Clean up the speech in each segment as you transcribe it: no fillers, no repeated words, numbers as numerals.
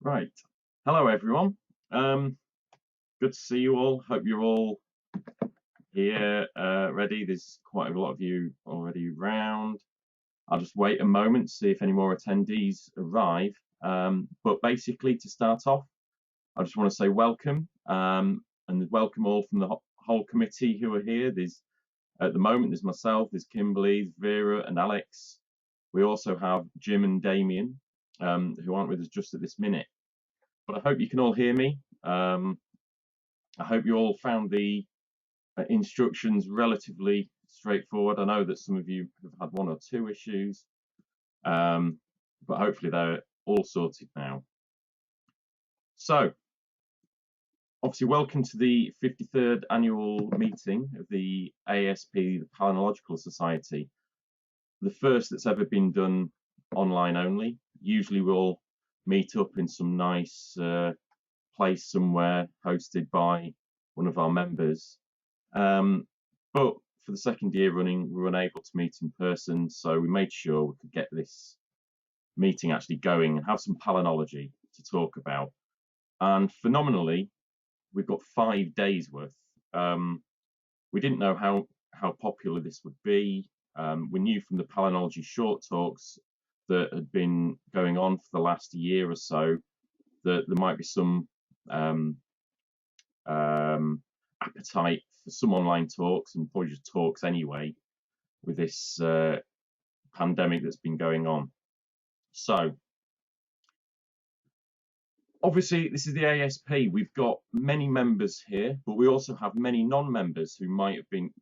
Right. Hello, everyone. Good to see you all. Hope you're all here ready. There's quite a lot of you already around. I'll just wait a moment to see if any more attendees arrive. But basically, to start off, I just want to say welcome and welcome all from the whole committee who are here. At the moment, there's myself, there's Kimberly, there's Vera and Alex. We also have Jim and Damien, who aren't with us just at this minute. But I hope you can all hear me. I hope you all found the instructions relatively straightforward. I know that some of you have had one or two issues, but hopefully they're all sorted now. So, obviously, welcome to the 53rd annual meeting of the AASP, the Palynological Society, the first that's ever been done online only. Usually we'll meet up in some nice place somewhere hosted by one of our members. But for the second year running, we were unable to meet in person, so we made sure we could get this meeting actually going and have some palynology to talk about. And phenomenally, we've got 5 days worth. We didn't know how popular this would be. We knew from the palynology short talks that had been going on for the last year or so that there might be some appetite for some online talks, and probably just talks anyway with this pandemic that's been going on. So obviously this is the AASP. We've got many members here, but we also have many non-members who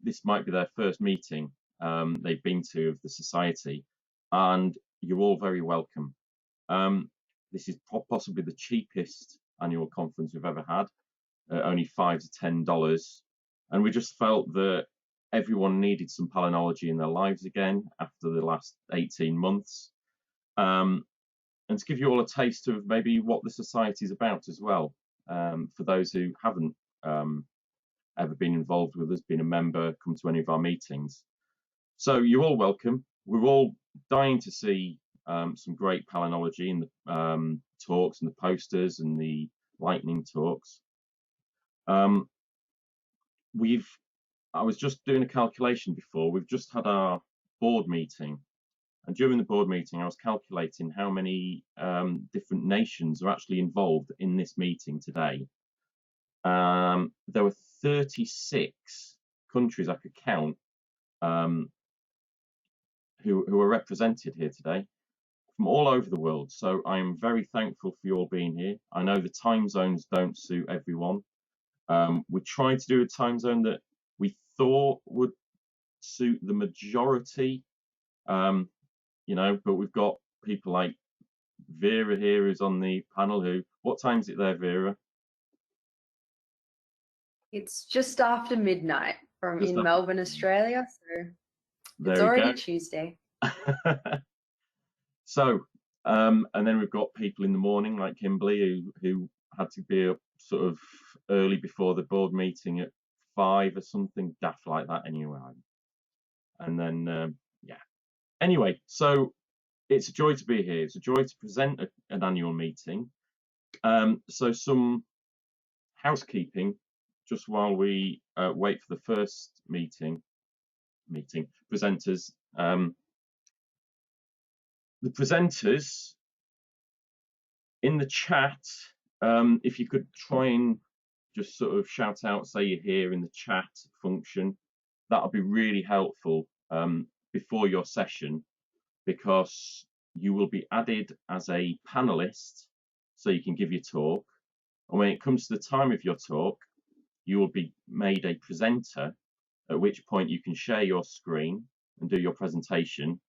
this might be their first meeting they've been to of the society, and you're all very welcome. This is possibly the cheapest annual conference we've ever had, only $5 to $10, and we just felt that everyone needed some palynology in their lives again after the last 18 months, and to give you all a taste of maybe what the society is about as well, for those who haven't ever been involved with us, been a member, come to any of our meetings. So you're all welcome. We're all dying to see some great palynology in the talks and the posters and the lightning talks. I was just doing a calculation before. We've just had our board meeting, and during the board meeting I was calculating how many different nations are actually involved in this meeting today. There were 36 countries I could count who are represented here today from all over the world. So I am very thankful for you all being here. I know the time zones don't suit everyone. We tried to do a time zone that we thought would suit the majority, but we've got people like Vera here who's on the panel. What time is it there, Vera? It's just after midnight in Melbourne, Australia, so it's already Tuesday. So, and then we've got people in the morning like Kimberly who had to be up sort of early before the board meeting at 5 or something daft like that anyway. And then, yeah. Anyway, so it's a joy to be here. It's a joy to present an annual meeting. So some housekeeping just while we wait for the first meeting presenters. The presenters in the chat, if you could try and just sort of shout out, say you're here in the chat function, that'll be really helpful before your session, because you will be added as a panelist so you can give your talk, and when it comes to the time of your talk you will be made a presenter, at which point you can share your screen and do your presentation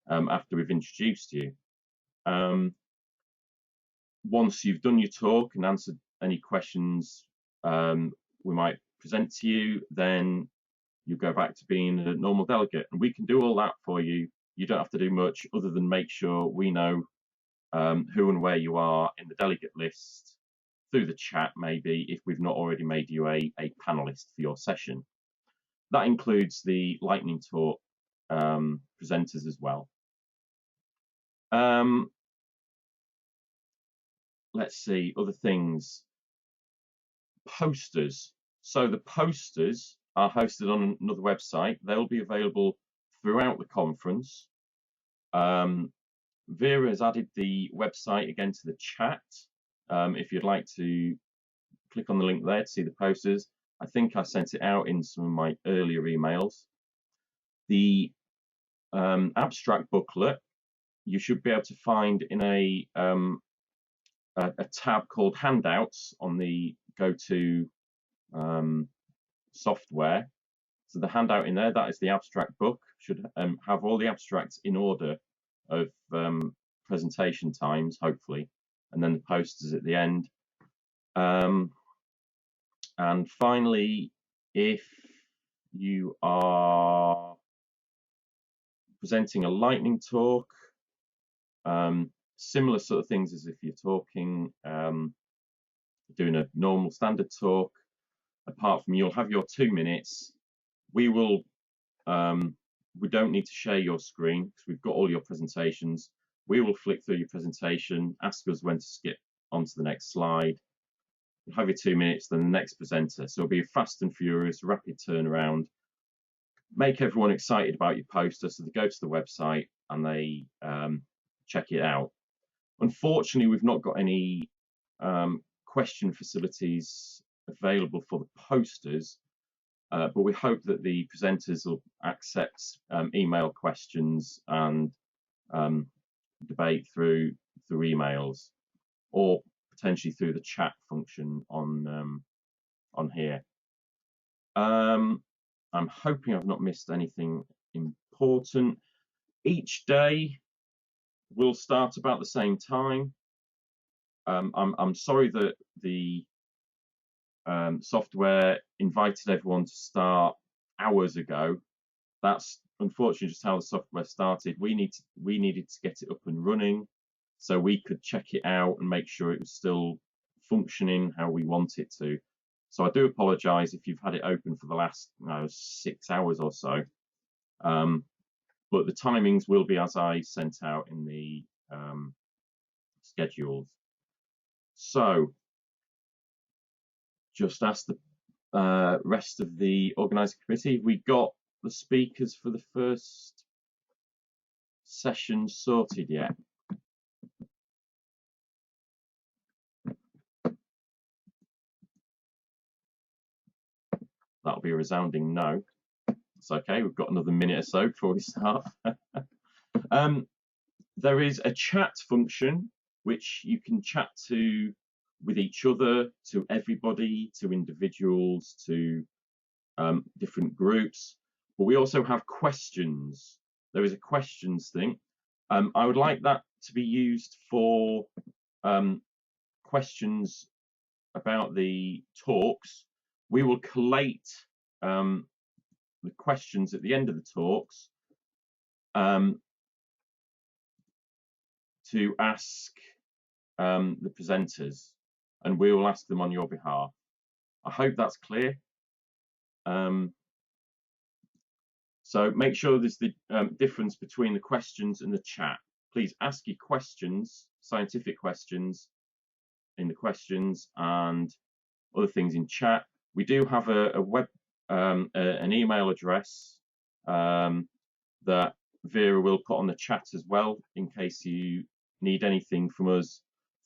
after we've introduced you. Once you've done your talk and answered any questions we might present to you, then you go back to being a normal delegate, and we can do all that for you. You don't have to do much other than make sure we know who and where you are in the delegate list through the chat, maybe, if we've not already made you a panelist for your session. That includes the lightning talk presenters as well. let's see, other things. Posters. So the posters are hosted on another website. They'll be available throughout the conference. Vera has added the website again to the chat. If you'd like to click on the link there to see the posters. I think I sent it out in some of my earlier emails. The abstract booklet you should be able to find in a tab called Handouts on the GoTo software. So the handout in there, that is the abstract book, should have all the abstracts in order of presentation times, hopefully, and then the posters at the end. And finally, if you are presenting a lightning talk, similar sort of things as if you're talking, doing a normal standard talk, apart from you'll have your 2 minutes. We will, we don't need to share your screen because we've got all your presentations. We will flick through your presentation, ask us when to skip onto the next slide. You'll have your 2 minutes, then the next presenter. So it'll be a fast and furious, rapid turnaround. Make everyone excited about your poster, so they go to the website and they check it out. Unfortunately, we've not got any question facilities available for the posters, but we hope that the presenters will accept email questions and debate through emails, or potentially through the chat function on here. I'm hoping I've not missed anything important. Each day will start about the same time. I'm sorry that the software invited everyone to start hours ago. That's unfortunately just how the software started. We needed to get it up and running so we could check it out and make sure it was still functioning how we want it to. So I do apologize if you've had it open for the last 6 hours or so. But the timings will be as I sent out in the schedules. So just ask the rest of the organising committee. We got the speakers for the first session sorted yet? That'll be a resounding no. It's okay, we've got another minute or so before we start. There is a chat function which you can chat to with each other, to everybody, to individuals, to different groups. But we also have questions. There is a questions thing. I would like that to be used for questions about the talks. We will collate the questions at the end of the talks to ask the presenters, and we will ask them on your behalf. I hope that's clear. So make sure there's the difference between the questions and the chat. Please ask your questions, scientific questions, in the questions, and other things in chat. We do have a web, an email address that Vera will put on the chat as well, in case you need anything from us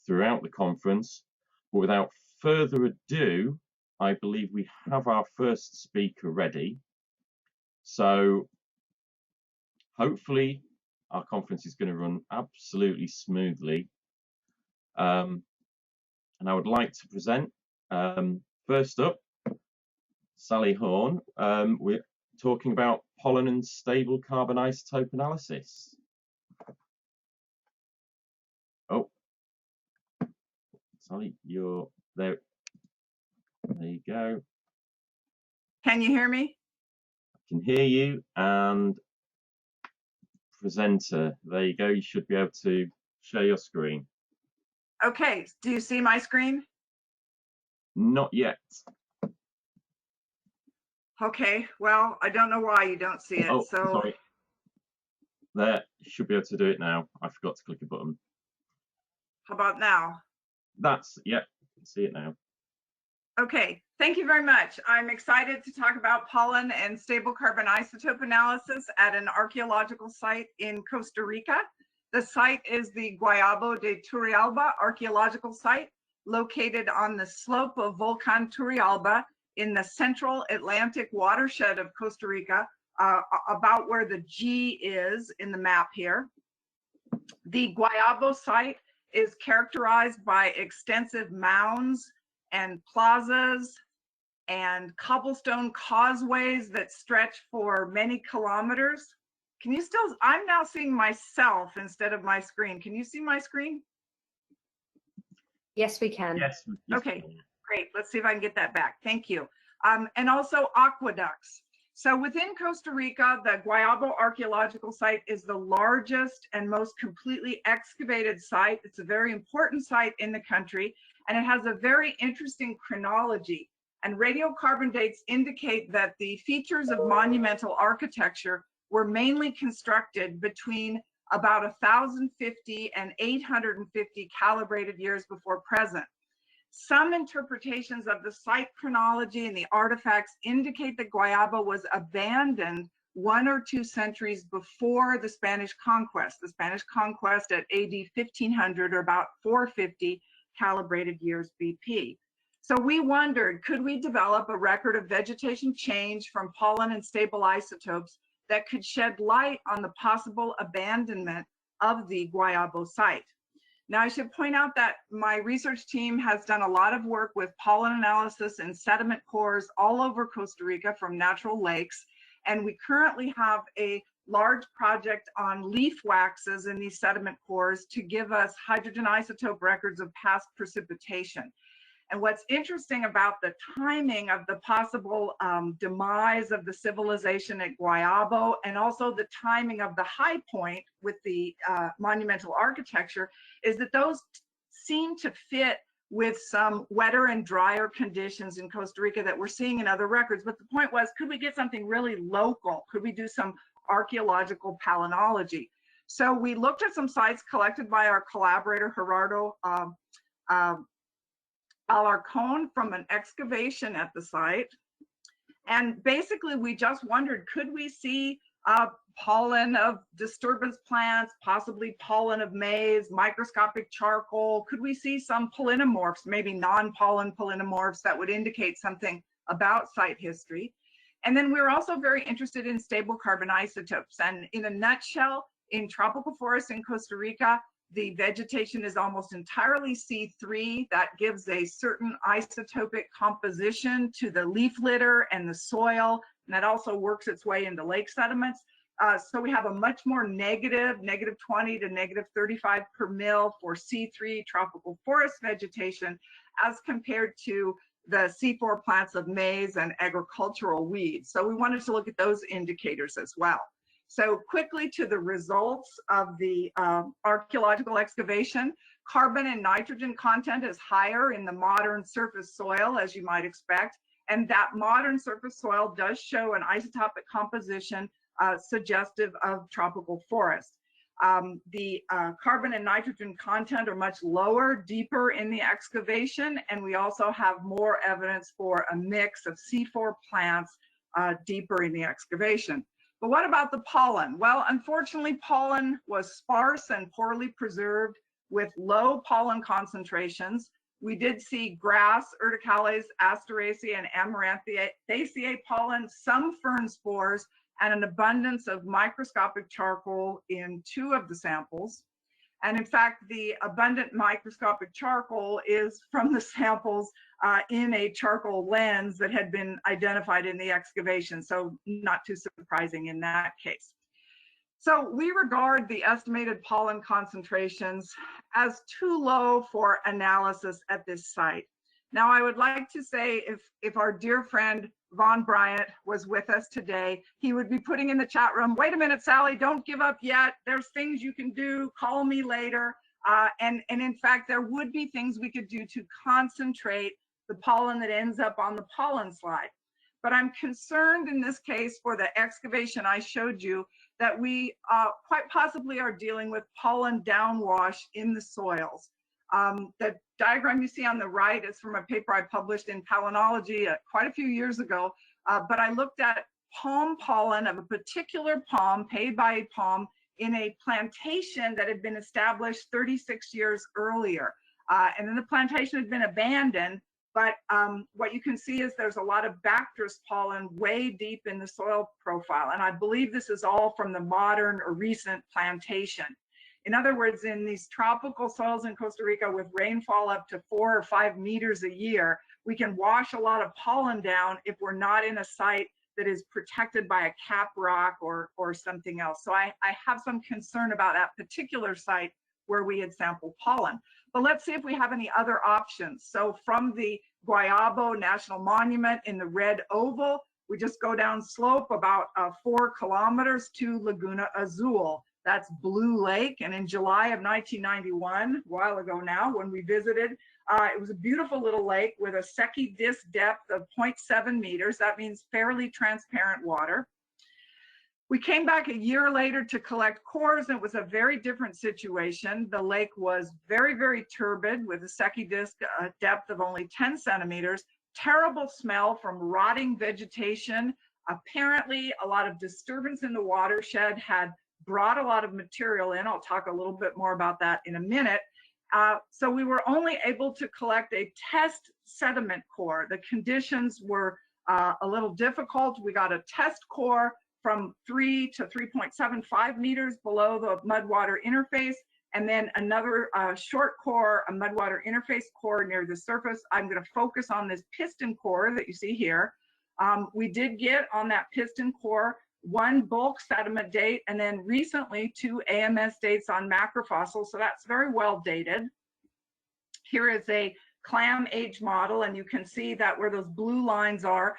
throughout the conference. But without further ado, I believe we have our first speaker ready. So hopefully our conference is going to run absolutely smoothly. And I would like to present, first up, Sally Horn. We're talking about pollen and stable carbon isotope analysis. Oh, Sally, you're there. There you go. Can you hear me? I can hear you. And presenter, there you go. You should be able to share your screen. Okay, do you see my screen? Not yet. Okay, well, I don't know why you don't see it. Oh, so sorry. There, you should be able to do it now. I forgot to click a button. How about now? That's, yeah, I can see it now. Okay, thank you very much. I'm excited to talk about pollen and stable carbon isotope analysis at an archaeological site in Costa Rica. The site is the Guayabo de Turrialba archaeological site, located on the slope of Volcan Turrialba in the central Atlantic watershed of Costa Rica, about where the G is in the map here. The Guayabo site is characterized by extensive mounds and plazas and cobblestone causeways that stretch for many kilometers. Can you still, I'm now seeing myself instead of my screen. Can you see my screen? Yes, we can. Yes. Okay, great. Let's see if I can get that back. Thank you. And also aqueducts. So within Costa Rica, the Guayabo archaeological site is the largest and most completely excavated site. It's a very important site in the country, and it has a very interesting chronology. And radiocarbon dates indicate that the features of monumental architecture were mainly constructed between about 1050 and 850 calibrated years before present. Some interpretations of the site chronology and the artifacts indicate that Guayabo was abandoned 1 or 2 centuries before the Spanish conquest. The Spanish conquest at AD 1500 or about 450 calibrated years BP. So we wondered, could we develop a record of vegetation change from pollen and stable isotopes that could shed light on the possible abandonment of the Guayabo site? Now, I should point out that my research team has done a lot of work with pollen analysis and sediment cores all over Costa Rica from natural lakes, and we currently have a large project on leaf waxes in these sediment cores to give us hydrogen isotope records of past precipitation. And what's interesting about the timing of the possible demise of the civilization at Guayabo, and also the timing of the high point with the monumental architecture, is that those seem to fit with some wetter and drier conditions in Costa Rica that we're seeing in other records. But the point was, could we get something really local? Could we do some archaeological palynology? So we looked at some sites collected by our collaborator, Gerardo Alarcón, from an excavation at the site. And basically we just wondered, could we see pollen of disturbance plants, possibly pollen of maize, microscopic charcoal? Could we see some pollinomorphs, maybe non-pollen pollinomorphs that would indicate something about site history? And then we're also very interested in stable carbon isotopes. And in a nutshell, in tropical forests in Costa Rica, the vegetation is almost entirely C3. That gives a certain isotopic composition to the leaf litter and the soil, and that also works its way into lake sediments. So we have a much more negative, -20 to -35 per mil for C3 tropical forest vegetation as compared to the C4 plants of maize and agricultural weeds. So we wanted to look at those indicators as well. So quickly to the results of the archaeological excavation. Carbon and nitrogen content is higher in the modern surface soil, as you might expect. And that modern surface soil does show an isotopic composition suggestive of tropical forest. The carbon and nitrogen content are much lower, deeper in the excavation. And we also have more evidence for a mix of C4 plants deeper in the excavation. But what about the pollen? Well, unfortunately, pollen was sparse and poorly preserved with low pollen concentrations. We did see grass, urticales, asteraceae, and amaranthaceae pollen, some fern spores, and an abundance of microscopic charcoal in 2 of the samples. And in fact, the abundant microscopic charcoal is from the samples in a charcoal lens that had been identified in the excavation. So not too surprising in that case. So we regard the estimated pollen concentrations as too low for analysis at this site. Now, I would like to say if our dear friend Von Bryant was with us today, he would be putting in the chat room, wait a minute, Sally, don't give up yet. There's things you can do, call me later. And in fact, there would be things we could do to concentrate the pollen that ends up on the pollen slide. But I'm concerned in this case for the excavation I showed you that we quite possibly are dealing with pollen downwash in the soils. That diagram you see on the right is from a paper I published in Palynology quite a few years ago, but I looked at palm pollen of a particular palm, paid by a palm, in a plantation that had been established 36 years earlier. And then the plantation had been abandoned, but what you can see is there's a lot of Bactris pollen way deep in the soil profile. And I believe this is all from the modern or recent plantation. In other words, in these tropical soils in Costa Rica with rainfall up to 4 or 5 meters a year, we can wash a lot of pollen down if we're not in a site that is protected by a cap rock or something else. So I have some concern about that particular site where we had sampled pollen. But let's see if we have any other options. So from the Guayabo National Monument in the red oval, we just go down slope about 4 kilometers to Laguna Azul. That's Blue Lake. And in July of 1991, a while ago now, when we visited, it was a beautiful little lake with a Secchi disc depth of 0.7 meters. That means fairly transparent water. We came back a year later to collect cores, and it was a very different situation. The lake was very, very turbid with a Secchi disc depth of only 10 centimeters. Terrible smell from rotting vegetation. Apparently, a lot of disturbance in the watershed had brought a lot of material in. I'll talk a little bit more about that in a minute. So we were only able to collect a test sediment core. The conditions were a little difficult. We got a test core from 3 to 3.75 meters below the mud-water interface, and then another short core, a mud-water interface core near the surface. I'm going to focus on this piston core that you see here. We did get on that piston core 1 bulk sediment date, and then recently 2 AMS dates on macrofossils, so that's very well dated. Here is a clam age model, and you can see that where those blue lines are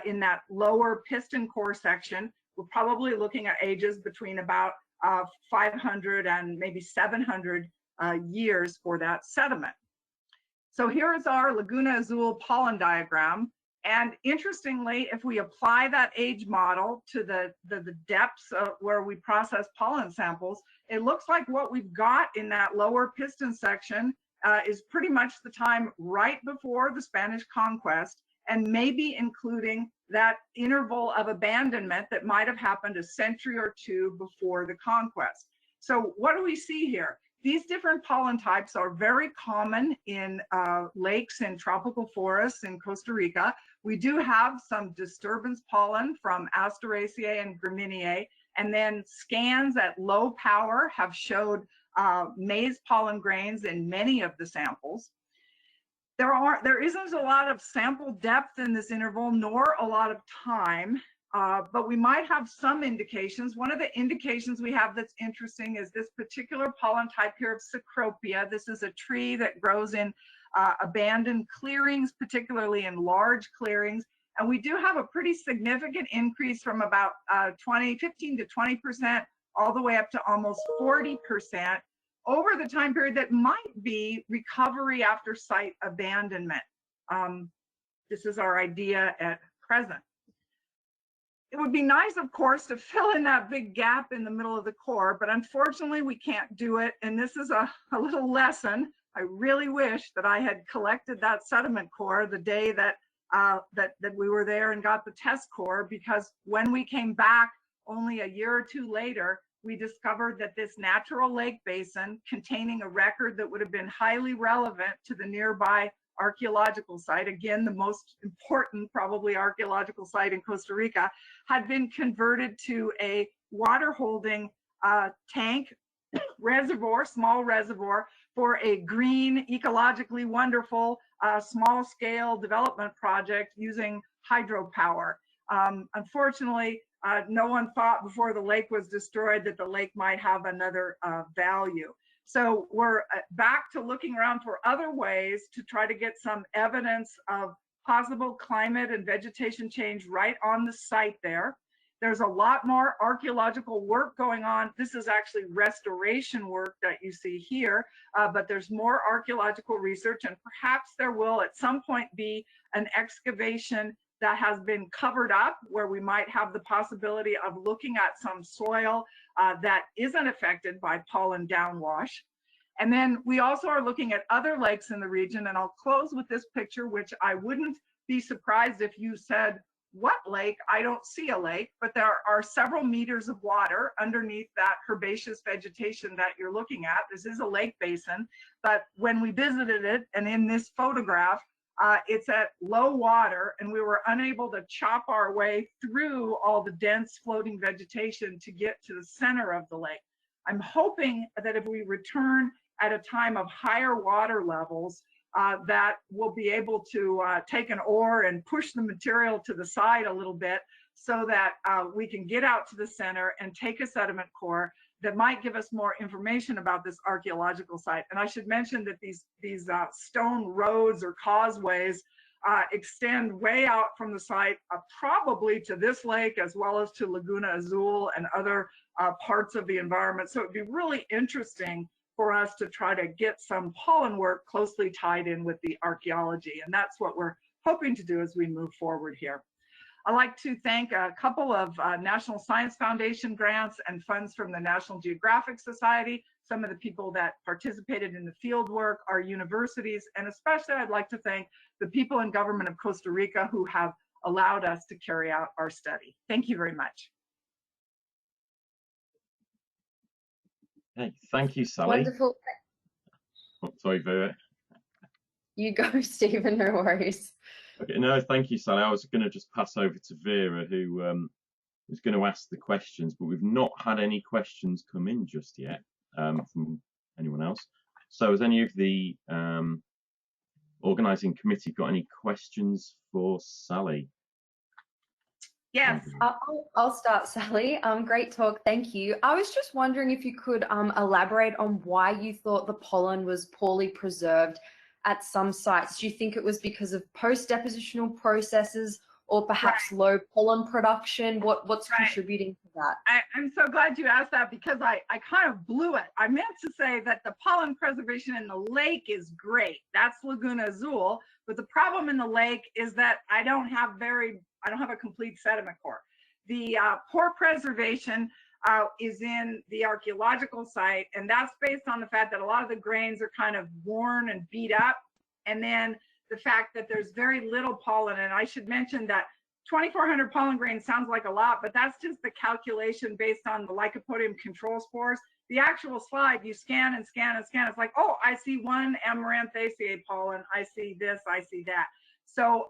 in that lower piston core section, we're probably looking at ages between about 500 and maybe 700 years for that sediment. So here is our Laguna Azul pollen diagram. And interestingly, if we apply that age model to the depths where we process pollen samples, it looks like what we've got in that lower piston section is pretty much the time right before the Spanish conquest, and maybe including that interval of abandonment that might have happened a century or 2 before the conquest. So what do we see here? These different pollen types are very common in lakes and tropical forests in Costa Rica. We do have some disturbance pollen from Asteraceae and Gramineae, and then scans at low power have showed maize pollen grains in many of the samples. There isn't a lot of sample depth in this interval, nor a lot of time. But we might have some indications. One of the indications we have that's interesting is this particular pollen type here of Cecropia. This is a tree that grows in abandoned clearings, particularly in large clearings. And we do have a pretty significant increase from about 15 to 20%, all the way up to almost 40% over the time period that might be recovery after site abandonment. This is our idea at present. It would be nice, of course, to fill in that big gap in the middle of the core, but unfortunately we can't do it. And this is a little lesson. I really wish that I had collected that sediment core the day that we were there and got the test core, because when we came back only a year or 2 later, we discovered that this natural lake basin containing a record that would have been highly relevant to the nearby archaeological site, again, the most important probably archaeological site in Costa Rica, had been converted to a water holding tank reservoir, small reservoir, for a green, ecologically wonderful, small scale development project using hydropower. Unfortunately, no one thought before the lake was destroyed that the lake might have another value. So we're back to looking around for other ways to try to get some evidence of possible climate and vegetation change right on the site there. There's a lot more archaeological work going on. This is actually restoration work that you see here, but there's more archaeological research, and perhaps there will at some point be an excavation that has been covered up where we might have the possibility of looking at some soil that isn't affected by pollen downwash. And then we also are looking at other lakes in the region, and I'll close with this picture, which I wouldn't be surprised if you said, what lake? I don't see a lake, but there are several meters of water underneath that herbaceous vegetation that you're looking at. This is a lake basin, but when we visited it, and in this photograph, it's at low water, and we were unable to chop our way through all the dense floating vegetation to get to the center of the lake. I'm hoping that if we return at a time of higher water levels, that we'll be able to take an oar and push the material to the side a little bit so that we can get out to the center and take a sediment core that might give us more information about this archaeological site. And I should mention that these stone roads or causeways extend way out from the site, probably to this lake, as well as to Laguna Azul and other parts of the environment. So it'd be really interesting for us to try to get some pollen work closely tied in with the archaeology. And that's what we're hoping to do as we move forward here. I'd like to thank a couple of National Science Foundation grants and funds from the National Geographic Society, some of the people that participated in the field work, our universities, and especially I'd like to thank the people in government of Costa Rica who have allowed us to carry out our study. Thank you very much. Hey, thank you, Sally. Wonderful. Oh, sorry, Vera. You go, Stephen, no worries. Okay, no, thank you, Sally. I was going to just pass over to Vera, who was going to ask the questions, but we've not had any questions come in just yet from anyone else. So has any of the organising committee got any questions for Sally? Yes. I'll start, Sally. Great talk, thank you. I was just wondering if you could elaborate on why you thought the pollen was poorly preserved at some sites. Do you think it was because of post-depositional processes or perhaps low pollen production? What's contributing to that? I'm so glad you asked that because I kind of blew it. I meant to say that the pollen preservation in the lake is great. That's Laguna Azul. But the problem in the lake is that I don't have a complete sediment core. The poor preservation is in the archaeological site, and that's based on the fact that a lot of the grains are kind of worn and beat up, and then the fact that there's very little pollen. And I should mention that 2,400 pollen grains sounds like a lot, but that's just the calculation based on the Lycopodium control spores. The actual slide, you scan and scan and scan. It's like, oh, I see one Amaranthaceae pollen. I see this, I see that. So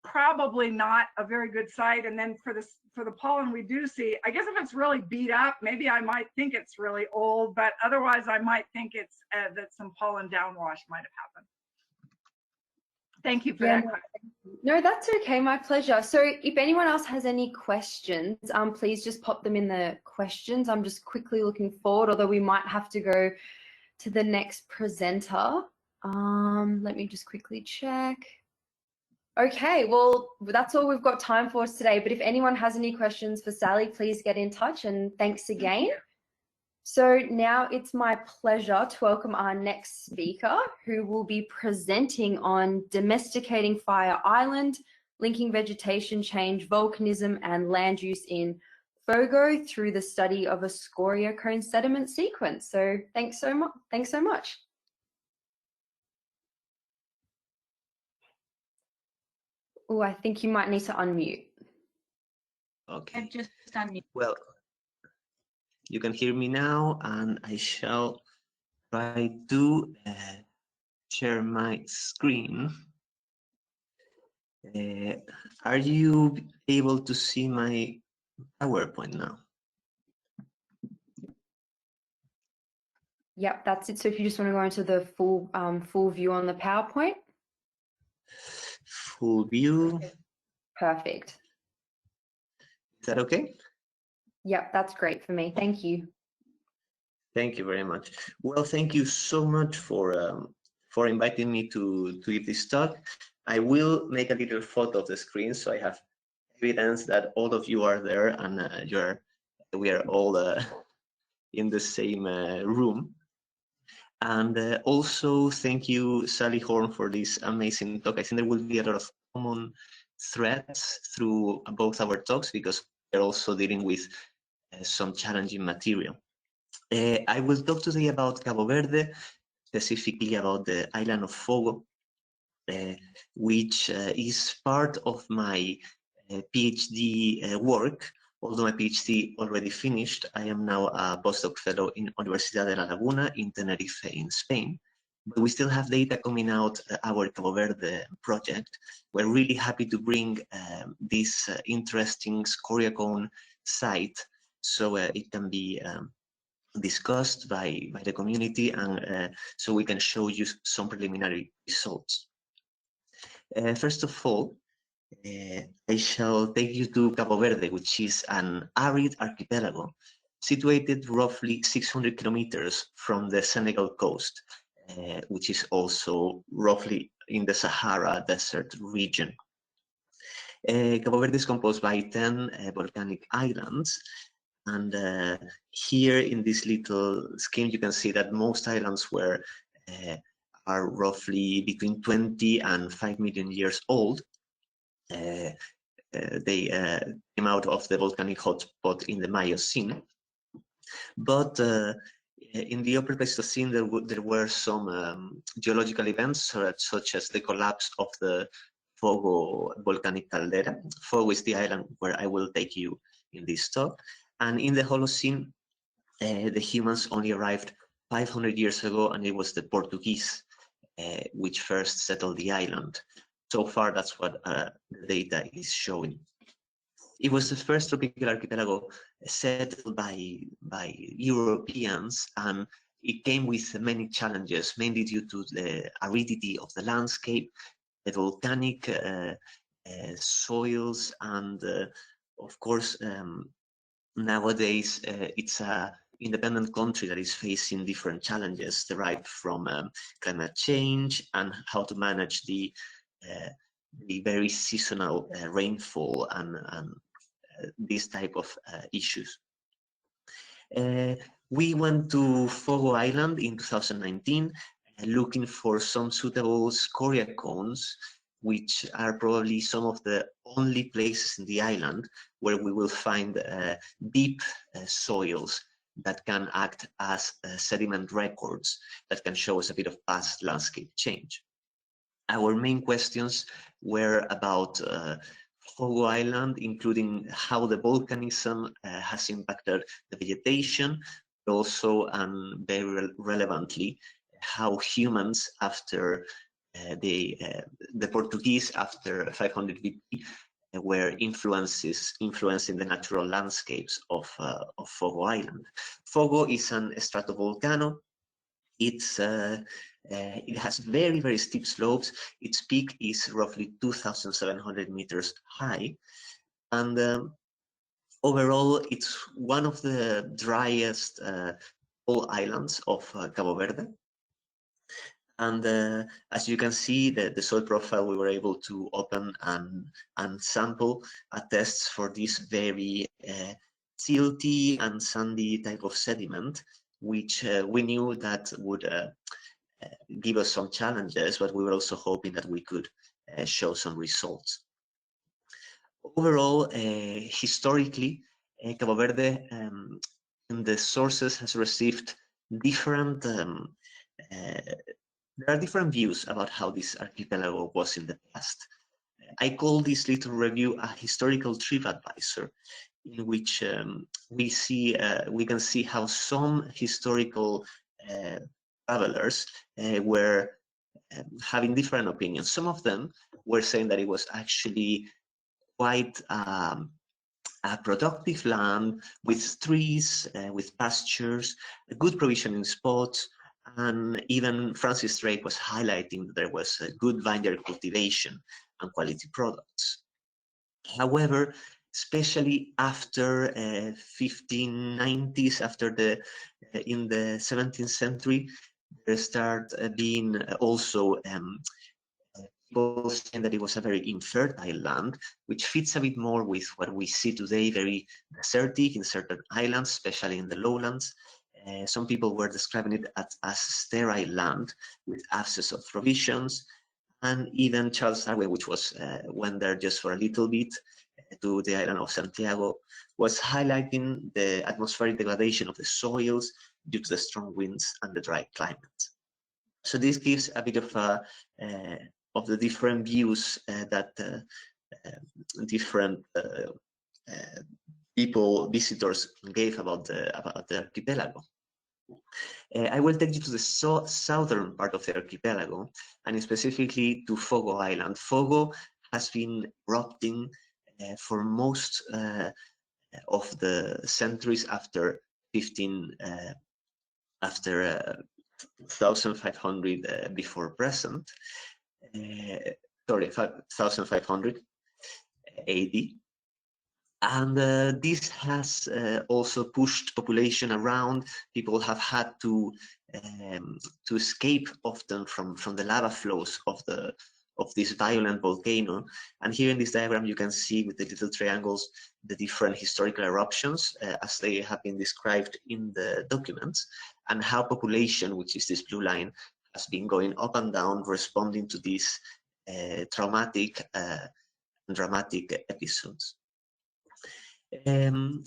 probably not a very good site. And then for the pollen we do see, I guess if it's really beat up, maybe I might think it's really old, but otherwise I might think it's that some pollen downwash might have happened. Thank you for that. No, that's okay, my pleasure. So if anyone else has any questions, please just pop them in the questions. I'm just quickly looking forward, although we might have to go to the next presenter. Let me just quickly check. Okay, well, that's all we've got time for today. But if anyone has any questions for Sally, please get in touch, and thanks again. So now it's my pleasure to welcome our next speaker, who will be presenting on domesticating Fire Island, linking vegetation change, volcanism, and land use in Fogo through the study of a scoria cone sediment sequence. So thanks so much. Thanks so much. Oh, I think you might need to unmute. Okay. I've just unmuted. Well, you can hear me now, and I shall try to share my screen. Are you able to see my PowerPoint now? Yep, that's it. So if you just want to go into the full view on the PowerPoint. Full view. Perfect. Is that okay? Yep, that's great for me. Thank you. Thank you very much. Well, thank you so much for inviting me to give this talk. I will make a little photo of the screen so I have evidence that all of you are there and we are all in the same room. And also thank you, Sally Horn, for this amazing talk. I think there will be a lot of common threads through both our talks because we're also dealing with some challenging material. I will talk today about Cabo Verde, specifically about the island of Fogo, which is part of my PhD work. Although my PhD already finished, I am now a postdoc fellow in Universidad de La Laguna in Tenerife in Spain. But we still have data coming out our Cabo Verde project. We're really happy to bring this interesting scoria cone site so it can be discussed by the community, and so we can show you some preliminary results. First of all, I shall take you to Cabo Verde, which is an arid archipelago situated roughly 600 kilometers from the Senegal coast, which is also roughly in the Sahara Desert region. Cabo Verde is composed by 10 volcanic islands, and here in this little scheme you can see that most islands are roughly between 20 and 5 million years old. They came out of the volcanic hotspot in the Miocene. But in the upper Pleistocene, there were some geological events such as the collapse of the Fogo volcanic caldera. Fogo is the island where I will take you in this talk. And in the Holocene, the humans only arrived 500 years ago, and it was the Portuguese which first settled the island. So far, that's what the data is showing. It was the first tropical archipelago settled by Europeans, and it came with many challenges, mainly due to the aridity of the landscape, the volcanic soils, and of course, nowadays it's an independent country that is facing different challenges derived from climate change and how to manage the very seasonal rainfall and this type of issues. We went to Fogo Island in 2019 looking for some suitable scoria cones, which are probably some of the only places in the island where we will find deep soils that can act as sediment records that can show us a bit of past landscape change. Our main questions were about Fogo Island, including how the volcanism has impacted the vegetation, but also, and very relevantly, how humans after the Portuguese after 500 BC were influencing the natural landscapes of Fogo Island. Fogo is an stratovolcano. It has very, very steep slopes. Its peak is roughly 2,700 meters high. And overall, it's one of the driest whole islands of Cabo Verde. And as you can see, the soil profile we were able to open and sample attests for this very silty and sandy type of sediment, which we knew that would give us some challenges, but we were also hoping that we could show some results. Overall, historically, Cabo Verde in the sources has received different there are different views about how this archipelago was in the past. I call this little review a historical trip advisor, in which we can see how some historical travelers were having different opinions. Some of them were saying that it was actually quite a productive land with trees, with pastures, good provisioning spots, and even Francis Drake was highlighting that there was a good vineyard cultivation and quality products. However, especially after 1590s, in the 17th century, there start being also people saying that it was a very infertile land, which fits a bit more with what we see today, very desertic in certain islands, especially in the lowlands. Some people were describing it as sterile land with absence of provisions, and even Charles Darwin, which went there just for a little bit to the island of Santiago, was highlighting the atmospheric degradation of the soils, due to the strong winds and the dry climate. So this gives a bit of the different views that different visitors gave about the archipelago. I will take you to the southern part of the archipelago, and specifically to Fogo Island. Fogo has been erupting for most of the centuries after 1500 before present. Sorry, 1500 AD. And this has also pushed population around. People have had to escape often from the lava flows of this violent volcano. And here in this diagram, you can see with the little triangles the different historical eruptions as they have been described in the documents, and how population, which is this blue line, has been going up and down, responding to these traumatic and dramatic episodes. To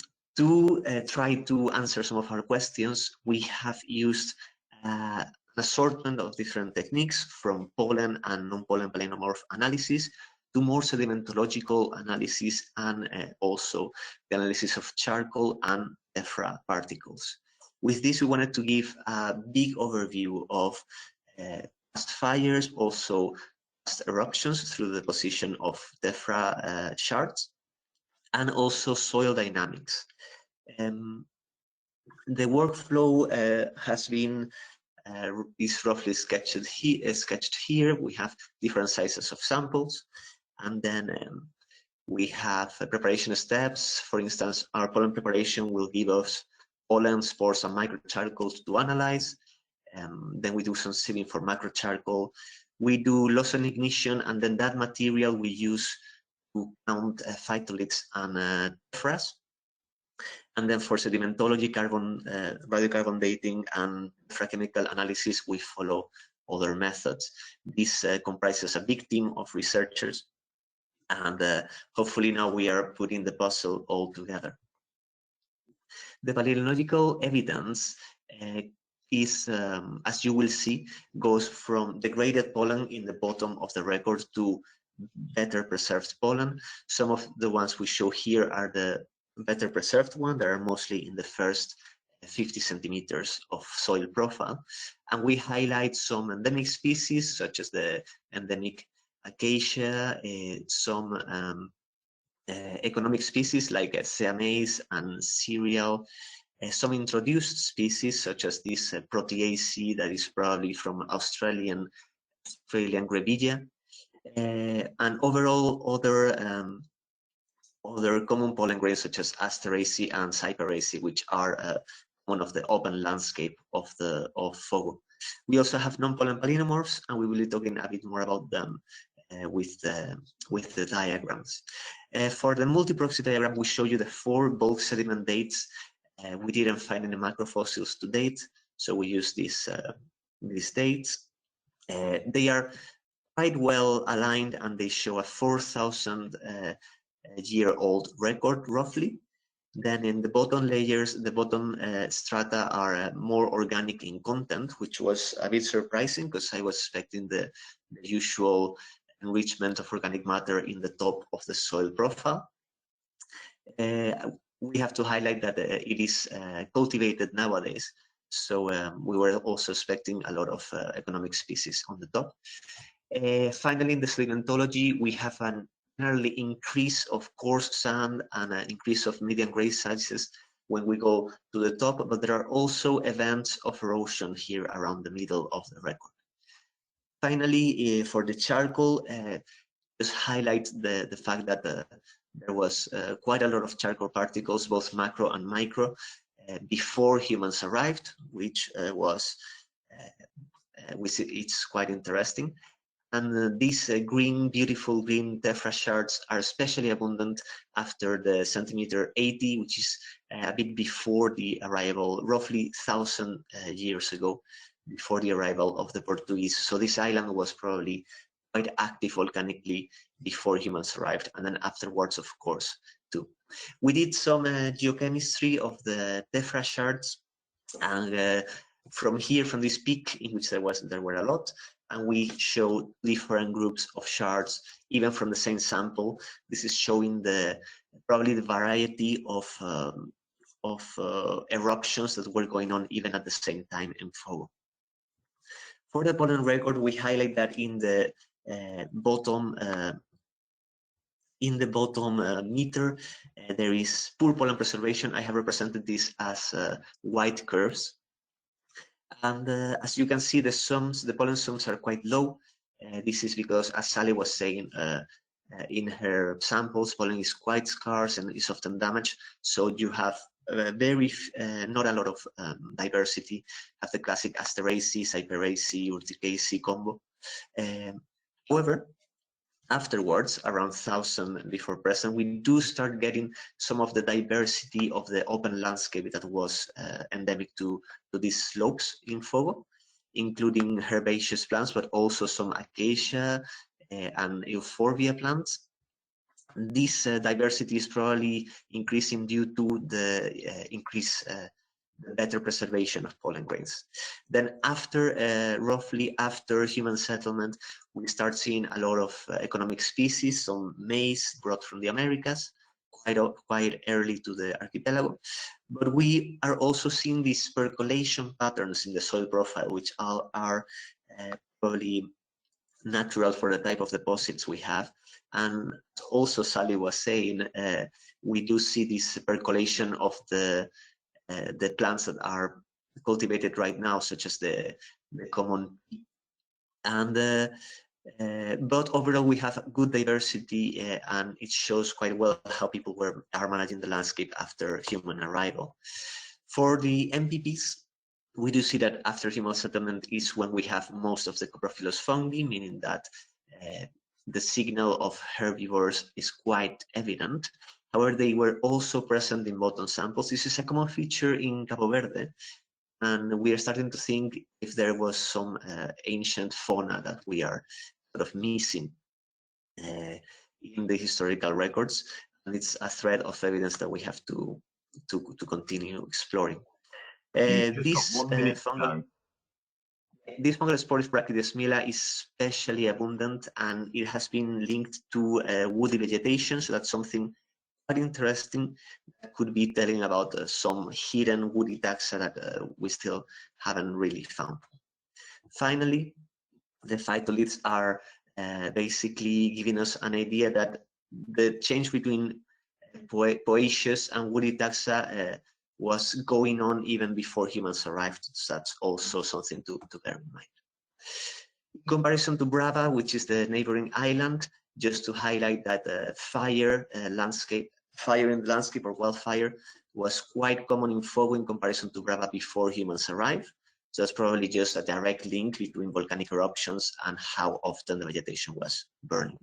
try to answer some of our questions, we have used an assortment of different techniques, from pollen and non-pollen paleomorph analysis to more sedimentological analysis, and also the analysis of charcoal and tephra particles. With this, we wanted to give a big overview of past fires, also past eruptions through the deposition of tephra shards, and also soil dynamics. The workflow has been is roughly sketched here. We have different sizes of samples, and then we have preparation steps. For instance, our pollen preparation will give us pollen, spores, and microcharcoals to analyze. Then we do some sieving for macrocharcoal. We do loss and ignition, and then that material we use to count phytoliths and tephras. And then for sedimentology, radiocarbon dating, and chemical analysis, we follow other methods. This comprises a big team of researchers, and hopefully now we are putting the puzzle all together. The paleontological evidence is, as you will see, goes from degraded pollen in the bottom of the record to better preserved pollen. Some of the ones we show here are the better preserved ones that are mostly in the first 50 centimeters of soil profile. And we highlight some endemic species, such as the endemic acacia, some economic species like siamase and cereal, some introduced species such as this Proteaceae that is probably from Australian grevillea, and overall other common pollen grains such as Asteraceae and Cyperaceae, which are one of the open landscape of Fogo. We also have non-pollen paleomorphs, and we will be talking a bit more about them with the diagrams. For the multi-proxy diagram, we show you the 4 bulk sediment dates. We didn't find any macrofossils to date, so we use these dates. They are quite well aligned, and they show a 4,000 year old record roughly. Then in the bottom layers, the bottom strata are more organic in content, which was a bit surprising because I was expecting the usual enrichment of organic matter in the top of the soil profile. We have to highlight that it is cultivated nowadays, so we were also expecting a lot of economic species on the top. Finally, in the sedimentology, we have an early increase of coarse sand and an increase of medium grade sizes when we go to the top, but there are also events of erosion here around the middle of the record. Finally, for the charcoal, just highlight the fact that there was quite a lot of charcoal particles, both macro and micro, before humans arrived, which it's quite interesting. And these beautiful green tephra shards are especially abundant after the centimeter 80, which is a bit before the arrival, roughly 1,000 years ago, before the arrival of the Portuguese. So this island was probably quite active volcanically before humans arrived, and then afterwards, of course, too. We did some geochemistry of the tephra shards, And from here, from this peak in which there were a lot, and we show different groups of shards, even from the same sample. This is showing probably the variety of eruptions that were going on even at the same time in Fogo. For the pollen record, we highlight that in the bottom meter, there is poor pollen preservation. I have represented this as white curves. And as you can see, the pollen sums are quite low. This is because, as Sally was saying, in her samples, pollen is quite scarce and is often damaged. So you have not a lot of diversity. Have the classic Asteraceae, Cyperaceae, Urticaceae combo. However, afterwards, around 1000 before present, we do start getting some of the diversity of the open landscape that was endemic to these slopes in Fogo, including herbaceous plants, but also some acacia and euphorbia plants. This diversity is probably increasing due to the better preservation of pollen grains. Then roughly after human settlement, we start seeing a lot of economic species, some maize brought from the Americas, quite early to the archipelago. But we are also seeing these percolation patterns in the soil profile, which are probably natural for the type of deposits we have. And also Sally was saying, we do see this percolation of the plants that are cultivated right now, such as the common pea. And but overall, we have good diversity, and it shows quite well how people are managing the landscape after human arrival. For the MPPs, we do see that after human settlement is when we have most of the coprophilous fungi, meaning that the signal of herbivores is quite evident. However, they were also present in bottom samples. This is a common feature in Cabo Verde, and we are starting to think if there was some ancient fauna that we are sort of missing in the historical records, and it's a thread of evidence that we have to continue exploring. This fungal spore, Brachydesmila, is especially abundant, and it has been linked to woody vegetation, so that's something quite interesting that could be telling about some hidden woody taxa that we still haven't really found. Finally, the phytoliths are basically giving us an idea that the change between poaceous and woody taxa was going on even before humans arrived. So that's also something to bear in mind. In comparison to Brava, which is the neighboring island, just to highlight that fire in the landscape or wildfire was quite common in Fogo in comparison to Brava before humans arrived. So that's probably just a direct link between volcanic eruptions and how often the vegetation was burning.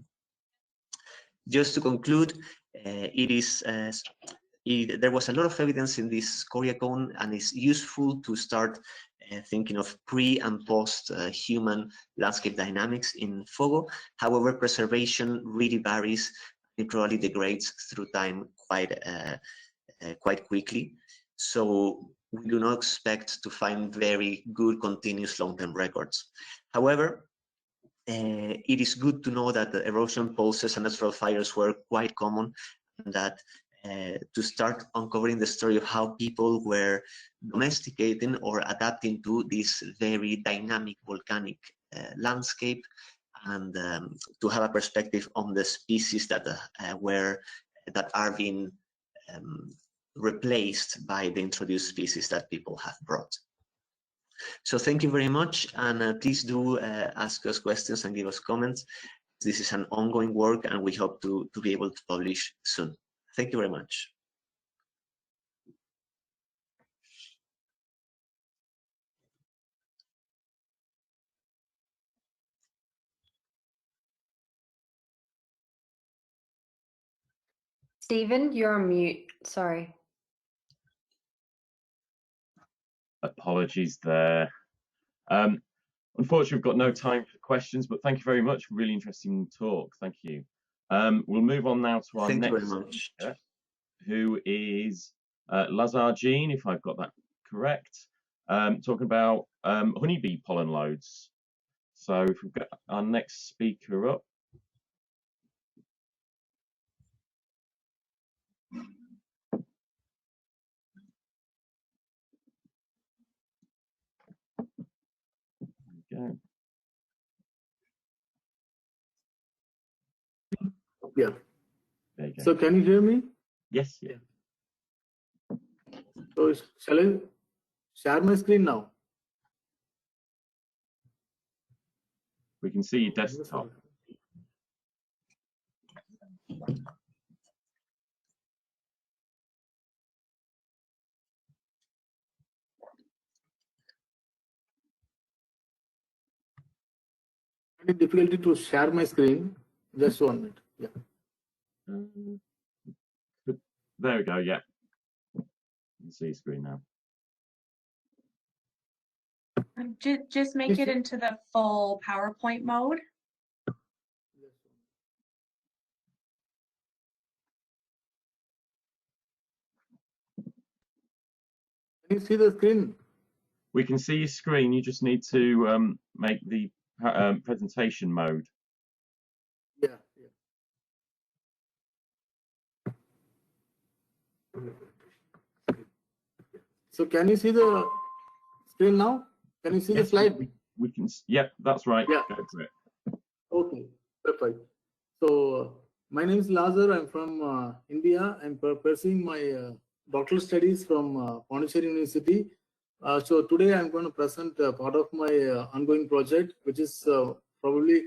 Just to conclude, there was a lot of evidence in this scoria cone, and it's useful to start thinking of pre and post human landscape dynamics in Fogo. However, preservation really varies. It probably degrades through time quite quickly. So we do not expect to find very good continuous long-term records. However, it is good to know that the erosion pulses and natural fires were quite common, and that to start uncovering the story of how people were domesticating or adapting to this very dynamic volcanic landscape, and to have a perspective on the species that are being replaced by the introduced species that people have brought. So thank you very much, and please do ask us questions and give us comments. This is an ongoing work, and we hope to be able to publish soon. Thank you very much. Stephen, you're on mute. Sorry. Apologies there. Unfortunately, we've got no time for questions, but thank you very much for a really interesting talk. Thank you. We'll move on now to our next speaker, who is Lazar Jean, if I've got that correct. talking about honeybee pollen loads. So if we've got our next speaker up. There we go. Yeah. There you go. So can you hear me? Yes. Yeah. So shall I share my screen now? We can see your desktop. Any difficulty to share my screen? Just 1 minute. Yeah. There we go. Yeah. You can see your screen now. Just make it into the full PowerPoint mode. Can you see the screen? We can see your screen. You just need to make the presentation mode. Yeah. So can you see the screen now? Can you see the slide? We can. Yep, that's right. Yeah. Go for it. Okay, perfect. So my name is Lazar. I'm from India. I'm pursuing my doctoral studies from Pondicherry University. So today I'm going to present part of my ongoing project, which is probably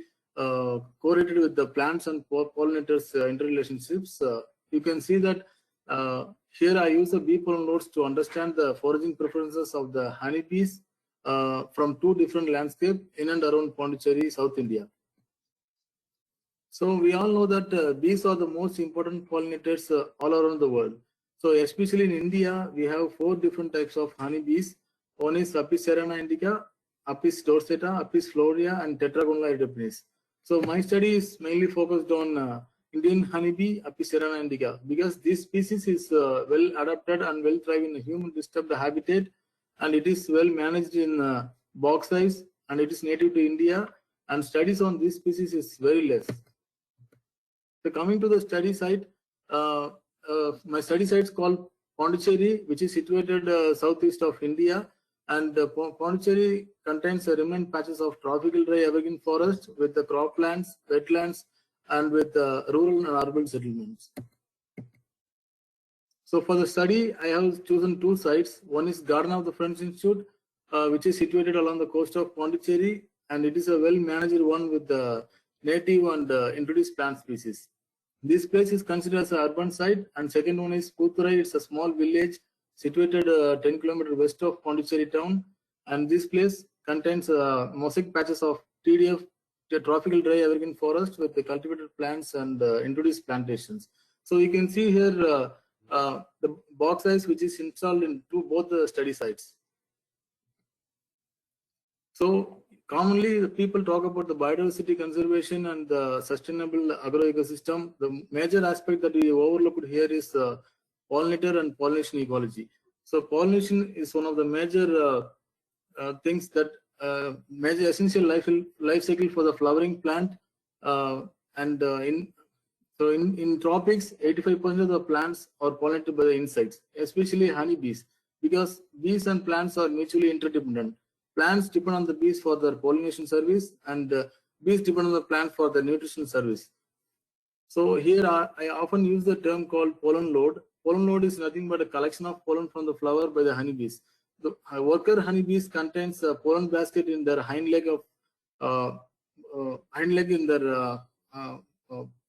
correlated with the plants and pollinators interrelationships. You can see that here I use the bee pollen loads to understand the foraging preferences of the honeybees from two different landscapes in and around Pondicherry, South India. So we all know that bees are the most important pollinators all around the world. So especially in India, we have 4 different types of honeybees. One is Apis cerana indica, Apis dorsata, Apis florea, and Tetragonella edepinis. So my study is mainly focused on Indian honeybee, Apis cerana indica, because this species is well adapted and well thrive in a human disturbed habitat, and it is well managed in box size, and it is native to India, and studies on this species is very less. So coming to the study site, my study site is called Pondicherry, which is situated southeast of India, and Pondicherry contains remnant patches of tropical dry evergreen forest with the croplands, wetlands, and with rural and urban settlements. So for the study, I have chosen 2 sites. One is Garden of the French Institute, which is situated along the coast of Pondicherry, and it is a well-managed one with the native and introduced plant species. This place is considered as an urban site, and second one is Puturai. It's a small village situated 10 kilometers west of Pondicherry town, and this place contains mosaic patches of TDF, the tropical dry evergreen forest with the cultivated plants and introduced plantations. So you can see here the box size which is installed in both the study sites. So commonly the people talk about the biodiversity conservation and the sustainable agroecosystem. The major aspect that we overlooked here is pollinator and pollination ecology. So pollination is one of the major things that major essential life cycle for the flowering plant, and in tropics, 85% of the plants are pollinated by the insects, especially honeybees, because bees and plants are mutually interdependent. Plants depend on the bees for their pollination service, and bees depend on the plant for their nutrition service. So here I often use the term called pollen load. Pollen load is nothing but a collection of pollen from the flower by the honeybees. The worker honeybees contains a pollen basket in their hind leg in their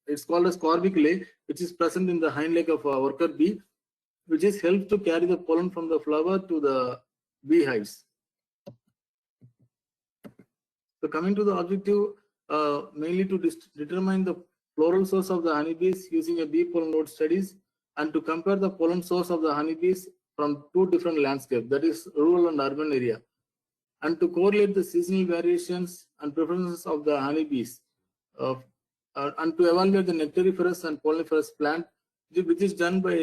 it's called as corbiculae, which is present in the hind leg of a worker bee, which is helped to carry the pollen from the flower to the beehives. So coming to the objective, mainly to determine the floral source of the honeybees using a bee pollen load studies, and to compare the pollen source of the honeybees from 2 different landscapes, that is rural and urban area, and to correlate the seasonal variations and preferences of the honeybees, and to evaluate the nectariferous and polliniferous plant, which is done by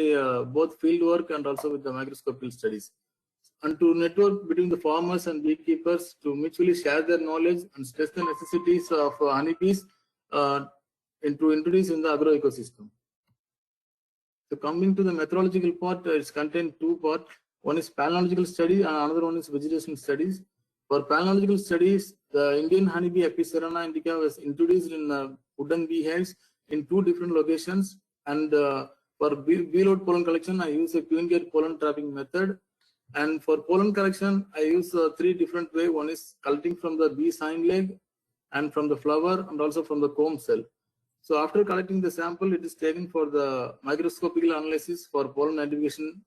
both field work and also with the microscopical studies. and to network between the farmers and beekeepers to mutually share their knowledge and stress the necessities of honeybees and to introduce in the agro ecosystem. So coming to the methodological part, it's contained two parts. One is palynological study and another one is vegetation studies. For palynological studies, the Indian honeybee Apis-cerana indica was introduced in wooden beehives in two different locations. And for bee load pollen collection, I use a queen gate pollen trapping method. And for pollen collection, I use three different ways. One is collecting from the bee hind leg and from the flower and also from the comb cell. So after collecting the sample, it is taken for the microscopical analysis for pollen identification